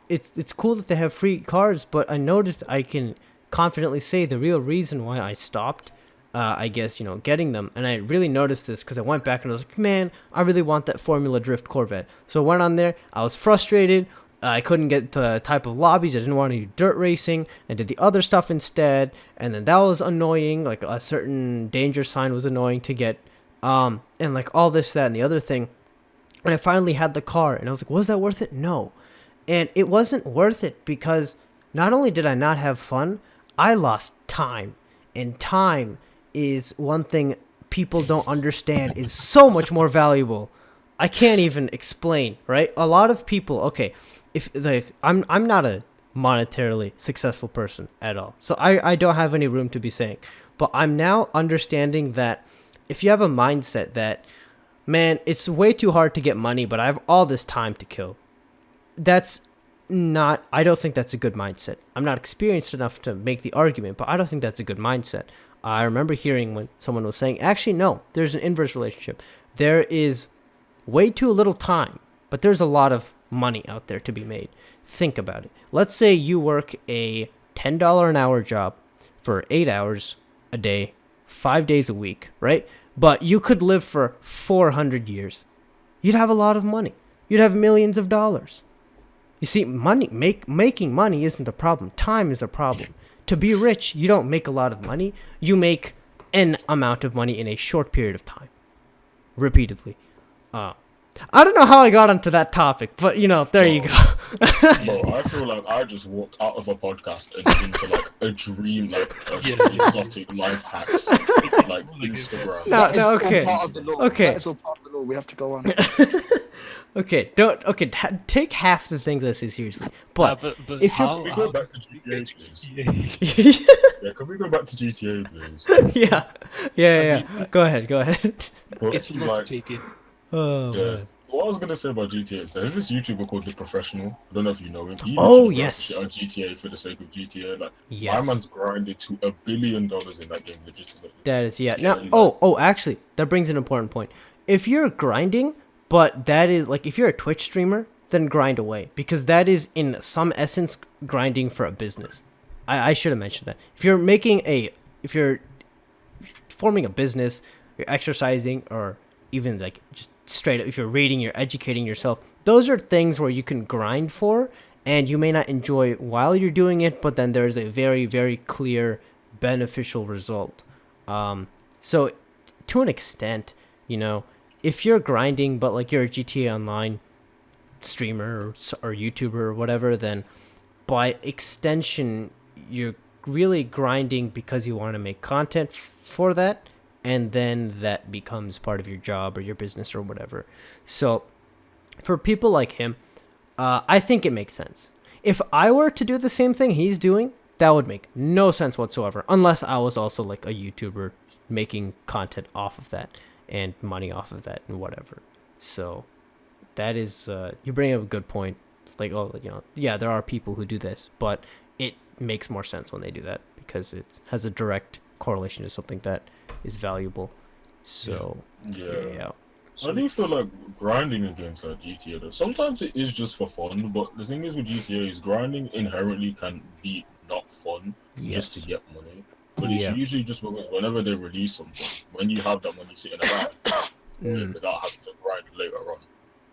it's cool that they have free cars, but I noticed I can confidently say the real reason why I stopped I guess, getting them. And I really noticed this because I went back and I was like, man, I really want that Formula Drift Corvette. So I went on there. I was frustrated. I couldn't get the type of lobbies. I didn't want to do dirt racing. I did the other stuff instead. And then that was annoying. Like a certain danger sign was annoying to get. And like all this, that, and the other thing. And I finally had the car. And I was like, was that worth it? No. And it wasn't worth it because not only did I not have fun, I lost time. And time is one thing people don't understand is so much more valuable. I can't even explain, right? A lot of people, okay, if like I'm not a monetarily successful person at all. So I don't have any room to be saying. But I'm now understanding that if you have a mindset that, man, it's way too hard to get money, but I have all this time to kill. I don't think that's a good mindset. I'm not experienced enough to make the argument, but I don't think that's a good mindset. I remember hearing when someone was saying, actually, no, there's an inverse relationship. There is way too little time, but there's a lot of money out there to be made. Think about it. Let's say you work a $10 an hour job for 8 hours a day, 5 days a week, right? But you could live for 400 years. You'd have a lot of money. You'd have millions of dollars. You see, making money isn't the problem. Time is the problem. To be rich, you don't make a lot of money. You make an amount of money in a short period of time. Repeatedly. I don't know how I got onto that topic, but, there you go. Bro, I feel like I just walked out of a podcast and into, like, a dream, like, exotic life hacks, like, Instagram. No, okay. Okay. That is all part of the law. We have to go on. Okay, take half the things I say seriously. But if you're... Can we go back to GTA, please? Yeah, can we go back to GTA, please? Yeah. Go ahead. But, It's a lot to take in. Oh, yeah. man. What I was gonna say about GTA is there's this YouTuber called The Professional. I don't know if you know him. He Oh, literally yes. does shit on GTA for the sake of GTA. Like, Yes. my man's grinded to $1 billion in that game legitimately. That is, yeah. Yeah, Now, actually, that brings an important point. If you're grinding, but that is, like, if you're a Twitch streamer, then grind away. Because that is, in some essence, grinding for a business. I should have mentioned that. If you're forming a business, you're exercising, or even, like, just straight up, if you're reading, you're educating yourself, those are things where you can grind for, and you may not enjoy while you're doing it, but then there's a very, very clear beneficial result. So to an extent, if you're grinding, but like you're a GTA Online streamer or YouTuber or whatever, then by extension, you're really grinding because you want to make content for that, and then that becomes part of your job or your business or whatever. So for people like him, I think it makes sense. If I were to do the same thing he's doing, that would make no sense whatsoever, unless I was also like a YouTuber making content off of that and money off of that and whatever. So that is, you bring up a good point. Like, yeah, there are people who do this, but it makes more sense when they do that because it has a direct correlation to something that is valuable. So yeah. I do feel like grinding in games like GTA, though, sometimes it is just for fun, but the thing is with GTA is grinding inherently can be not fun just to get money. But it's usually just because whenever they release something, when you have that money sitting around without having to grind later on.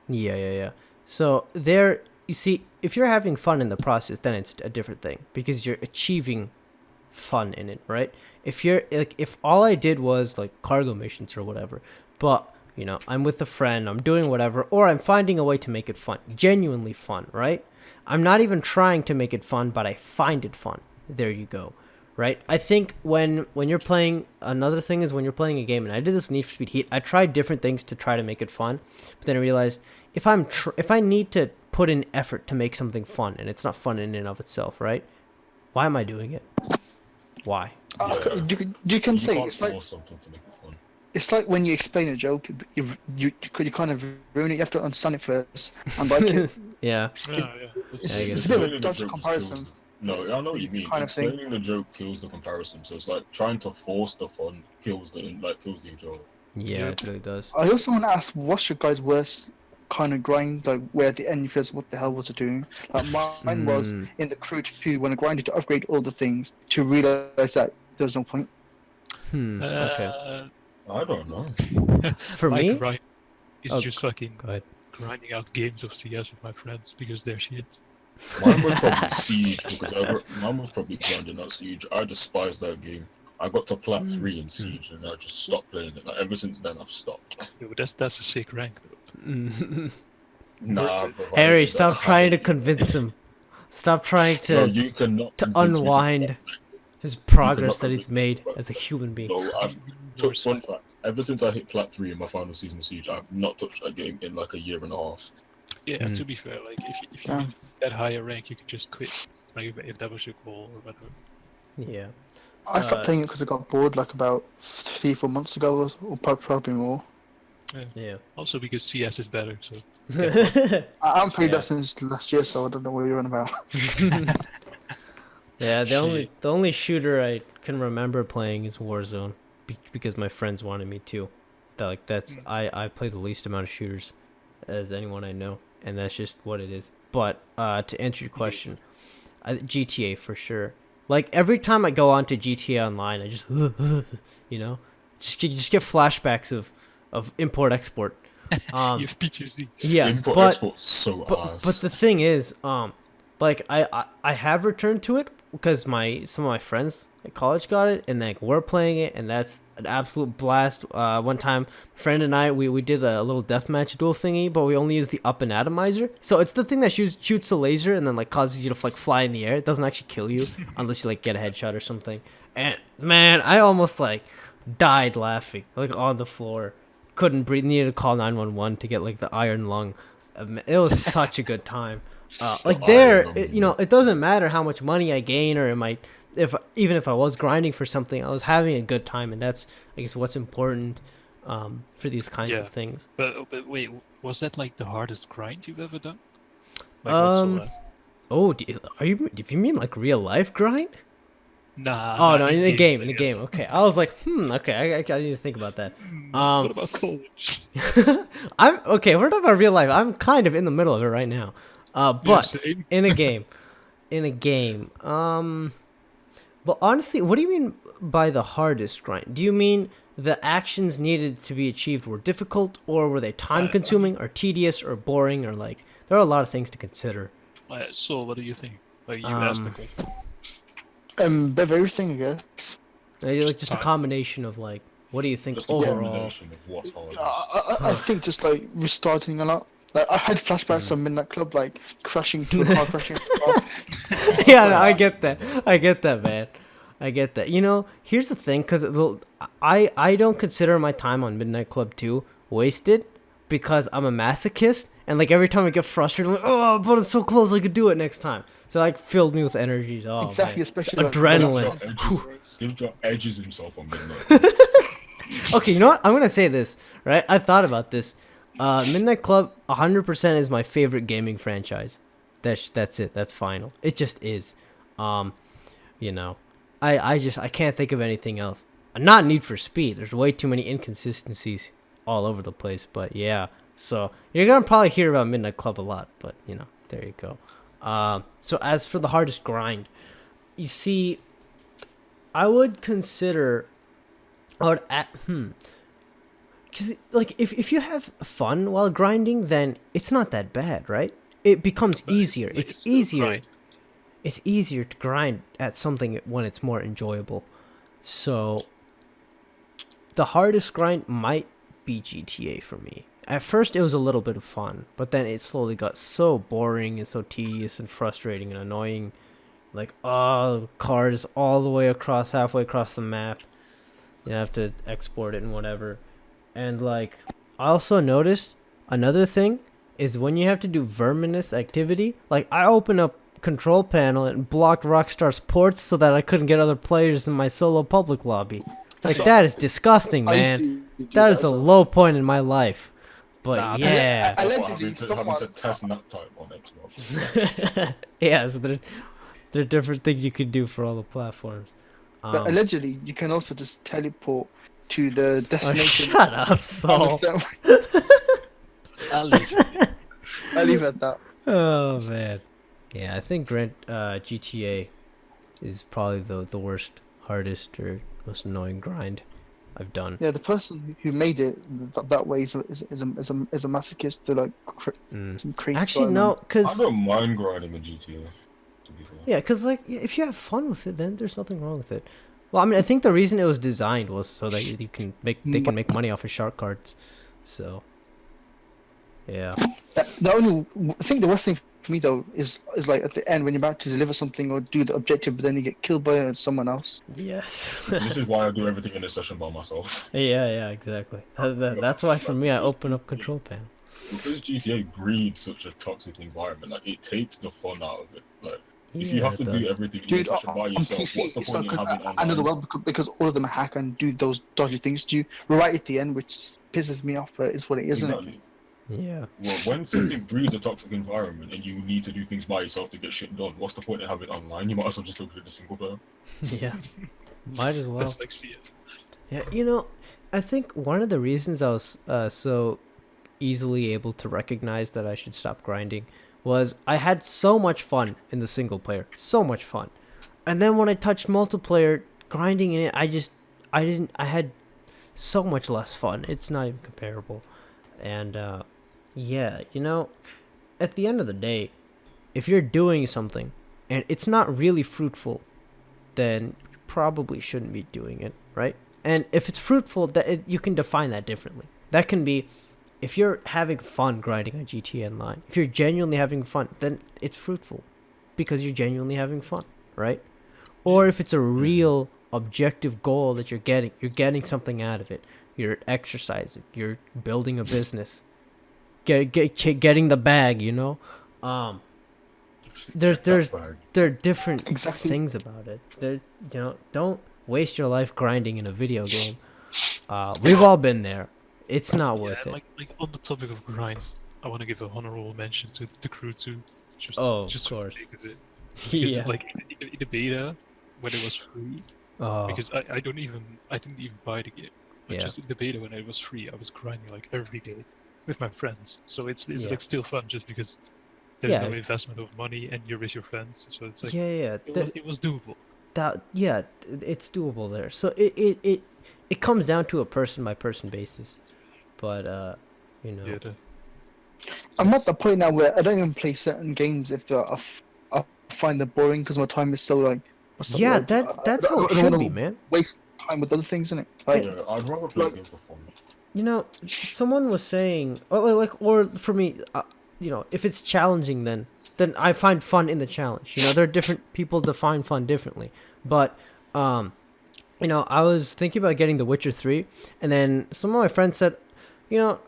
Yeah. So there, you see, if you're having fun in the process, then it's a different thing because you're achieving fun in it, right? If all I did was like cargo missions or whatever, but I'm with a friend, I'm doing whatever, or I'm finding a way to make it fun, genuinely fun, right? I'm not even trying to make it fun, but I find it fun. There you go, right? I think when you're playing, another thing is when you're playing a game, and I did this with Need for Speed Heat, I tried different things to try to make it fun, but then I realized if I need to put in effort to make something fun, and it's not fun in and of itself, right? Why am I doing it? Why? You can say can't it's like force something to make it fun. it's like when you explain a joke, you kind of ruin it. You have to understand it first and like it. Yeah. It's a bit of a dodgy comparison. No, I know what you mean. Kind of thing. Explaining the joke kills the comparison. So it's like trying to force the fun kills the enjoyment. Yeah, it really does. I also want to ask, what's your guys' worst kind of grind? Like where at the end you feel, what the hell was it doing? Like mine was in the Crew 2 when I grinded to upgrade all the things to realize that there's no point. Okay. I don't know. For my me, grind is Oh, just fucking go ahead. grinding out games of CS with my friends because they're shit. Mine was probably Siege because mine was probably grinding out Siege. I despise that game. I got to plat 3 in Siege and I just stopped playing it. Like, ever since then, I've stopped. Yeah, but that's a sick rank though. Nah, bro. Harry, stop trying to convince him. Stop trying No, to you cannot to convince me to unwind his progress cannot that he's convince me made to- as a human being. No, I've touched one fact. Ever since I hit plat 3 in my final season of Siege, I've not touched that game in like a year and a half. Yeah, to be fair, like if you Yeah. hit that higher rank, you could just quit. Like if that was your goal or whatever. Yeah. I stopped playing it because I got bored like about 3-4 months ago, or probably more. Yeah. Also because CS is better, so I haven't played Yeah. that since last year, so I don't know what you're on about. Yeah, the Shit. only shooter I can remember playing is Warzone, because my friends wanted me to. That's I play the least amount of shooters as anyone I know, and that's just what it is. But to answer your question, GTA for sure. Like every time I go onto GTA Online, I just you know, just get flashbacks of import export. you have PTSD. Yeah, Import but export's so but ass. the thing is, like I have returned to it because some of my friends at college got it, and like we're playing it, and that's an absolute blast. One time, a friend and I we did a little deathmatch duel thingy, but we only used the up and atomizer. So it's the thing that shoots a laser and then like causes you to like fly in the air. It doesn't actually kill you unless you like get a headshot or something. And man, I almost like died laughing like on the floor. Couldn't breathe. Needed to call 911 to get like the iron lung. It was such a good time. Like there, it doesn't matter how much money I gain, or even if I was grinding for something, I was having a good time, and that's I guess what's important for these kinds of things. But wait, was that like the hardest grind you've ever done? Like what's the last? Oh, if you mean like real life grind? Nah. Oh nah, no, in a game, I guess. Okay, I was like, okay, I need to think about that. What about college? I'm okay. We're talking about real life. I'm kind of in the middle of it right now. But same. in a game. Well, honestly, what do you mean by the hardest grind? Do you mean the actions needed to be achieved were difficult, or were they time-consuming, or tedious, or boring, or like there are a lot of things to consider. So, what do you think? Like you asked the question. Bit of everything, I guess. Like just a combination of like, what do you think Just a overall? combination of what's hard. I think just like restarting a lot. Like I had flashbacks on Midnight Club, like crashing to a car, crashing to a car. Yeah, no, I get that, man. I get that. You know, here's the thing, because I don't consider my time on Midnight Club 2 wasted, because I'm a masochist, and like every time I get frustrated, I'm like, oh, but I'm so close, I could do it next time. So like filled me with energy. Oh, Exactly, man. especially like, Adrenaline. Giljo edges himself on Midnight. Okay, you know what? I'm gonna say this, right? I thought about this. Midnight Club 100% is my favorite gaming franchise. That's it. That's final. It just is. You know, I can't think of anything else. Not Need for Speed. There's way too many inconsistencies all over the place. But yeah, so you're gonna probably hear about Midnight Club a lot. But you know, there you go. So as for the hardest grind, you see, I would consider. Because like if you have fun while grinding, then it's not that bad, right? It becomes easier. It's easier. Grind. It's easier to grind at something when it's more enjoyable. So the hardest grind might be GTA for me. At first it was a little bit of fun, but then it slowly got so boring and so tedious and frustrating and annoying. Like, oh, cars all the way across, halfway across the map. You have to export it and whatever. And like, I also noticed another thing is when you have to do verminous activity. Like, I opened up control panel and blocked Rockstar's ports so that I couldn't get other players in my solo public lobby. Like, that is disgusting, man. That is a low point in my life. But yeah. Having to test nap type on Xbox. Yeah, so there are different things you can do for all the platforms. But allegedly, you can also just teleport to the destination. Shut up, Saul. I'll leave. I'll leave it at that. Oh man, yeah, I think GTA is probably the worst, hardest, or most annoying grind I've done. Yeah, the person who made it that way is a masochist to like some crazy Actually, guy, no, man. I because don't mind grinding in GTA. To be fair. yeah, because like if you have fun with it, then there's nothing wrong with it. Well, I mean, I think the reason it was designed was so that you can they can make money off of shark cards. So, yeah. The only I think the worst thing for me though is like at the end when you're about to deliver something or do the objective, but then you get killed by someone else. Yes. This is why I do everything in this session by myself. Yeah, exactly. That's why for me, I open up control panel. Because GTA breeds such a toxic environment, like it takes the fun out of it. Like if you Yeah, have to it do does. everything in Dude, this session by on yourself, PC, what's the it's point not in good. having I know the online? well because all of them hack and do those dodgy things to you right at the end, which pisses me off. But it's what it is, isn't it? Exactly. Yeah. Well, when something breeds a toxic environment and you need to do things by yourself to get shit done, what's the point in having it online? You might as well just go to the single player. Yeah. Might as well. That's like CF. Yeah, you know, I think one of the reasons I was so easily able to recognize that I should stop grinding was I had so much fun in the single player, so much fun, and then when I touched multiplayer, grinding in it, I had so much less fun. It's not even comparable, and yeah, you know, at the end of the day, if you're doing something and it's not really fruitful, then you probably shouldn't be doing it, right? And if it's fruitful, you can define that differently. That can be if you're having fun grinding on GTA Online. If you're genuinely having fun, then it's fruitful because you're genuinely having fun, right? Or if it's a real objective goal that you're getting something out of it. You're exercising, you're building a business, getting the bag, you know. There are different things about it. Don't waste your life grinding in a video game. We've all been there. It's not worth it. Like on the topic of grinds, I want to give a honorable mention to the Crew 2. Just Of for course. the sake of it. Because Yeah. like in the beta, when it was free, Oh, because I didn't even buy the game. But Yeah. just in the beta when it was free, I was grinding like every day with my friends. So it's Yeah. like still fun just because there's Yeah. no investment of money and you're with your friends. So it's like yeah. it was doable. It's doable there. So it comes down to a person by person basis, but you know. Yeah, I'm at the point now where I don't even play certain games if I find them boring because my time is so like. what's the Yeah, word? that's how it I don't should wanna be, man. Waste time with other things, innit? Like, Yeah, I'd rather play like- a game for fun. You know, someone was saying, or for me, you know, if it's challenging, then I find fun in the challenge. You know, there are different people define fun differently, but you know, I was thinking about getting The Witcher 3, and then some of my friends said, you know,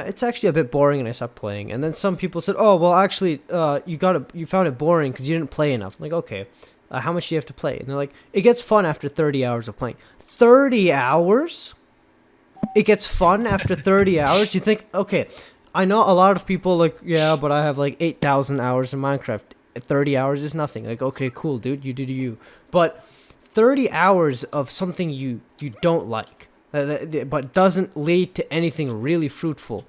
it's actually a bit boring, and I stopped playing. And then some people said, oh, well, actually, you found it boring because you didn't play enough. I'm like, okay, how much do you have to play? And they're like, it gets fun after 30 hours of playing. 30 hours? It gets fun after 30 hours? You think, okay, I know a lot of people like, yeah, but I have like 8,000 hours in Minecraft. 30 hours is nothing. Like, okay, cool, dude, you do you. But 30 hours of something you don't like, but doesn't lead to anything really fruitful.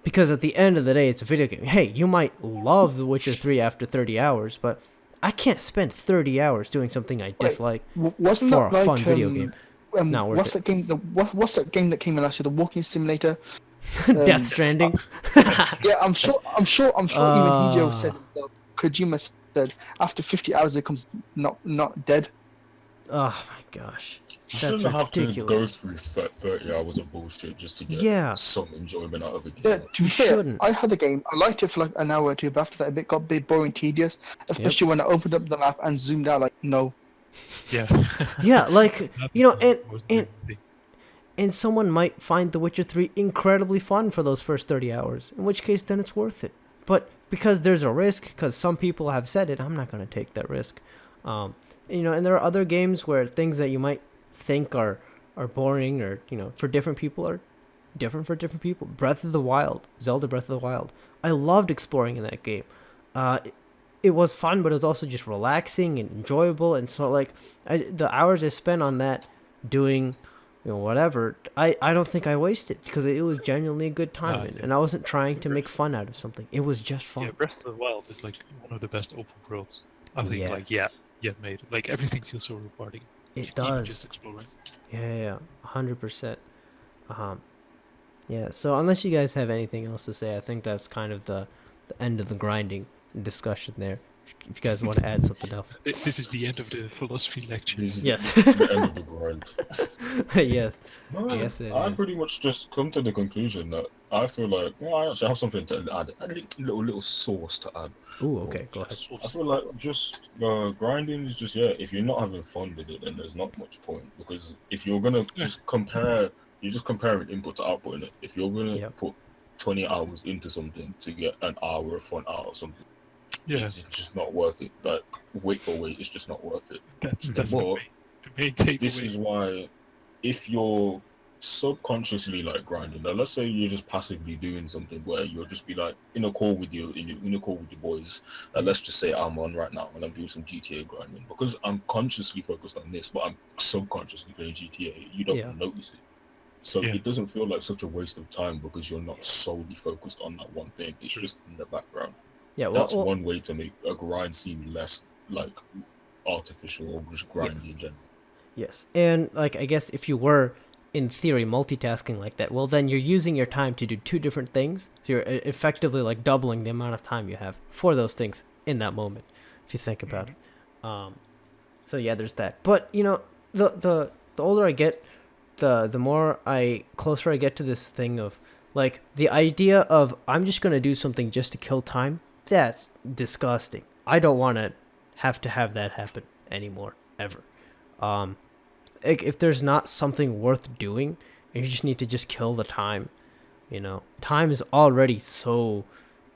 Because at the end of the day, it's a video game. Hey, you might love The Witcher 3 after 30 hours, but I can't spend 30 hours doing something I dislike wasn't for that a like fun video game. Not worth what's it. that game? What's that game that came in last year? The walking simulator. Death Stranding. Yeah, I'm sure. Even Hideo said, Kojima said, after 50 hours it becomes not dead. Oh my gosh. You That's shouldn't have to go ridiculous. through 30 hours of bullshit just to get Yeah. some enjoyment out of a game. Yeah, to be You fair, shouldn't. I had the game. I liked it for like an hour or two, but after that, it got a bit boring, tedious. Especially when I opened up the map and zoomed out. Like, no. yeah. Yeah, like, you know, Was and the thing. and someone might find The Witcher 3 incredibly fun for those first 30 hours, in which case then it's worth it. But because there's a risk, because some people have said it, I'm not going to take that risk. You know, and there are other games where things that you might think are boring or, you know, for different people are different for different people. Breath of the Wild, Zelda Breath of the Wild. I loved exploring in that game. It was fun, but it was also just relaxing and enjoyable. And so, like, the hours I spent on that doing, you know, whatever, I don't think I wasted because it was genuinely a good time. Yeah. And I wasn't trying to make fun out of something. It was just fun. Yeah, Breath of the Wild is like one of the best open worlds I think. Like, yeah, Yes. made. Like everything feels so rewarding. It even just does. exploring. Yeah, 100%. Yeah. So unless you guys have anything else to say, I think that's kind of the end of the grinding discussion there. If you guys want to add something else. This is the end of the philosophy lecture. Yes. This is the end of the grind. Yes. No, Yes, it I is. pretty much just come to the conclusion that I feel like I actually have something to add, a little sauce to add. Ooh, okay. Go ahead. I feel like just grinding is just if you're not having fun with it, then there's not much point because if you're gonna just compare, you're just comparing input to output in it. If you're gonna Yep. put 20 hours into something to get an hour of fun out of something, it's just not worth it. Like weight for weight, it's just not worth it. That's But the main takeaway. this is why if you're subconsciously like grinding, like let's say you're just passively doing something where you'll just be like in a call with you in a call with your boys, let's just say I'm on right now and I'm doing some GTA grinding because I'm consciously focused on this, but I'm subconsciously playing GTA. You don't notice it, so it doesn't feel like such a waste of time because you're not solely focused on that one thing. It's just in the background. Yeah. That's one way to make a grind seem less like artificial or just grindy in general. Yes. And like I guess if you were in theory multitasking like that, well then you're using your time to do two different things. So you're effectively like doubling the amount of time you have for those things in that moment, if you think about it. So yeah, there's that. But you know, the older I get, the more closer I get to this thing of like the idea of I'm just gonna do something just to kill time. That's disgusting. I don't want to have that happen anymore ever. If there's not something worth doing and you just need to just kill the time, you know, time is already so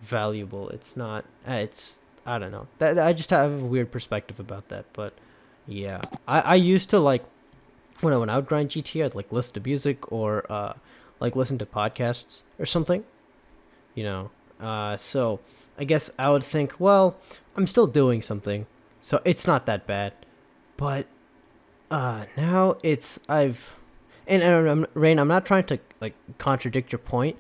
valuable. It's not, it's, I don't know, that I just have a weird perspective about that. But yeah, I used to like when I would grind GT, I'd like listen to music or like listen to podcasts or something, you know. So I guess I would think, well, I'm still doing something, so it's not that bad. But now it's Rain, I'm not trying to like contradict your point,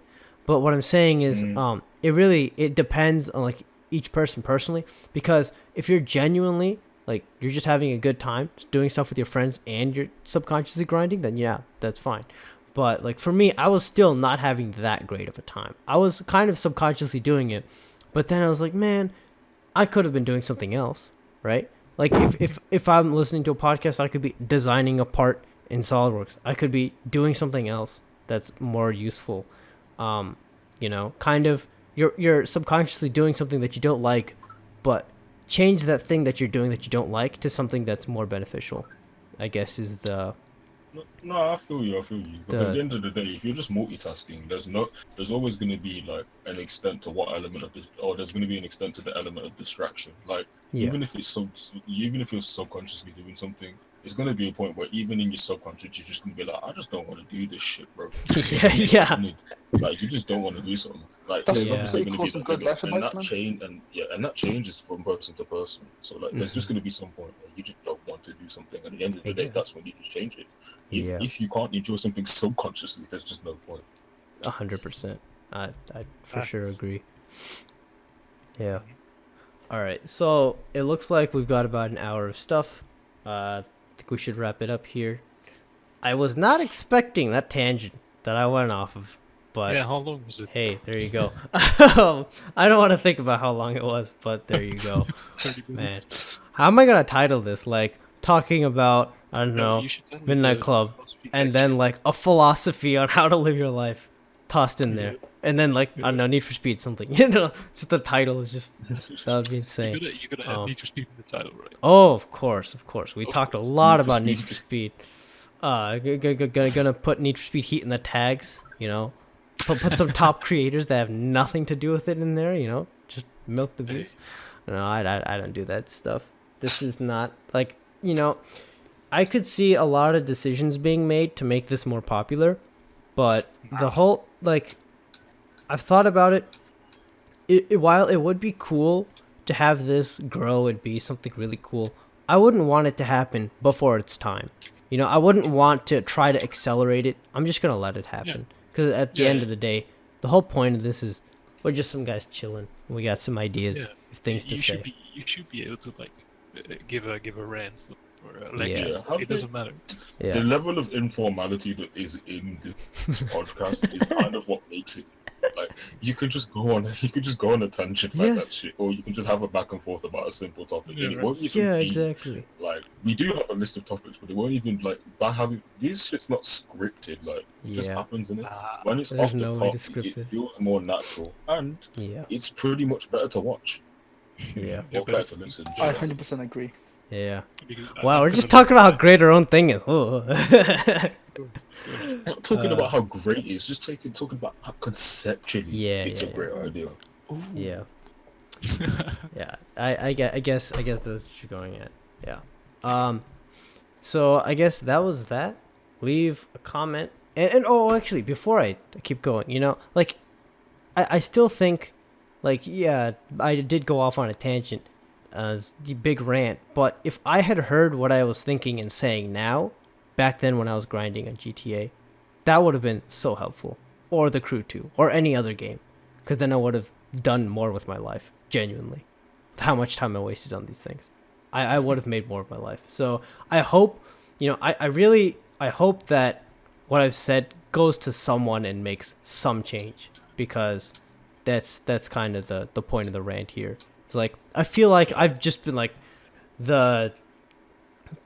but what I'm saying is it depends on like each person personally, because if you're genuinely like you're just having a good time just doing stuff with your friends and you're subconsciously grinding, then yeah, that's fine. But like for me, I was still not having that great of a time. I was kind of subconsciously doing it, but then I was like, man, I could have been doing something else, right? Like if I'm listening to a podcast, I could be designing a part in SolidWorks. I could be doing something else that's more useful. You know, kind of you're subconsciously doing something that you don't like, but change that thing that you're doing that you don't like to something that's more beneficial, I guess is the No, I feel you. Because at the end of the day, if you're just multitasking, there's always going to be like an extent to what element of this, or there's going to be an extent to the element of distraction. Like even if you're subconsciously doing something, it's going to be a point where even in your subconscious, you're just going to be like, I just don't want to do this shit, bro. yeah. Like you just don't want to do something. Like That's there's obviously going to be some good life and advice, that man. and that changes from person to person. So like there's just going to be some point where you just don't want to do something, and at the end of the day, that's when you just change it. If you can't enjoy something subconsciously, there's just no point. 100%. I for sure agree. Yeah. All right. So it looks like we've got about an hour of stuff. I think we should wrap it up here. I was not expecting that tangent that I went off of, but yeah, how long was it? Hey, there you go. I don't want to think about how long it was, but there you go. 30 Man, minutes. how am I gonna title this? Like talking about I don't know You should tell me Midnight the Club, philosophy and lecture. then like a philosophy on how to live your life tossed in there, and then like I don't know, Need for Speed something. You know, just the title is just that would be insane. You gotta have Need for Speed in the title, right? Oh, of course. We Of talked a course. lot Need for about Need Speed. for Speed. Gonna put Need for Speed Heat in the tags. You know, put some top creators that have nothing to do with it in there. You know, just milk the views. No, I don't do that stuff. This is not like, you know, I could see a lot of decisions being made to make this more popular, but the whole like, I've thought about it. While it would be cool to have this grow and be something really cool, I wouldn't want it to happen before it's time. You know, I wouldn't want to try to accelerate it. I'm just gonna let it happen because at the end of the day, the whole point of this is we're just some guys chilling. We got some ideas of things to say. You should be able to like give a rant or a lecture. Yeah. Yeah, It doesn't matter. the Yeah. level of informality that is in this podcast is kind of what makes it. Like you could just go on a tangent like that Yes. shit, or you can just have a back and forth about a simple topic, Yeah, and it right. won't even Yeah, be exactly. like we do have a list of topics, but it won't even like by having this shit's not scripted. Like it just Yeah. happens in it. Nah, When it's There's off the no way top, to script it this. feels more natural, and Yeah. it's pretty much better to watch Yeah. yeah, or but better to listen. I should say. 100% agree. Yeah. because Wow, I'm we're gonna just talking listen about how to great our own thing is. Oh. it. Not talking about how great it is, just talking about how conceptually Yeah, it's yeah, a great idea. Yeah. Yeah. I guess that's what you're going at. Yeah. So I guess that was that. Leave a comment. And oh, actually, before I keep going, like, I still think, like, yeah, I did go off on a tangent, the big rant. But if I had heard what I was thinking and saying now, back then when I was grinding on GTA, that would have been so helpful. Or The Crew 2, or any other game, because then I would have done more with my life, genuinely. With how much time I wasted on these things, I would have made more of my life. So I hope, I hope that what I've said goes to someone and makes some change, because that's kind of the point of the rant here. It's like I feel like I've just been like the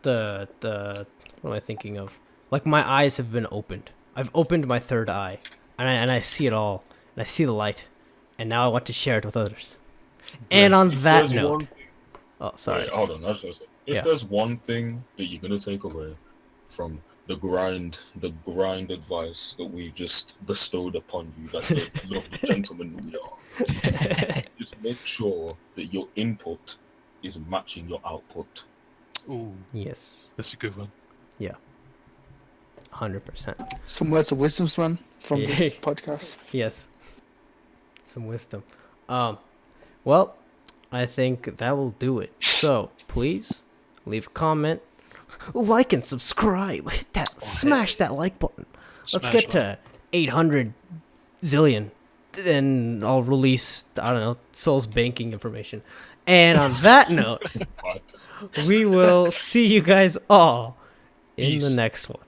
what am I thinking of? Like my eyes have been opened. I've opened my third eye, and I see it all, and I see the light, and now I want to share it with others. And on If that there's note, one- oh sorry, Wait, hold on. I was just saying, if Yeah. there's one thing that you're gonna take away from the grind advice that we've just bestowed upon you, that's the lovely gentleman we are. Just make sure that your input is matching your output. Ooh, yes, that's a good one. 100%. Some words of wisdom, man, from this Yeah. podcast. Yes, some wisdom. Well, I think that will do it. So please leave a comment, like and subscribe. Hit that, smash that like button. Let's Smash get to 800 zillion, then I'll release, I don't know, Soul's banking information. And on that note, But we will see you guys all in the Peace. next one.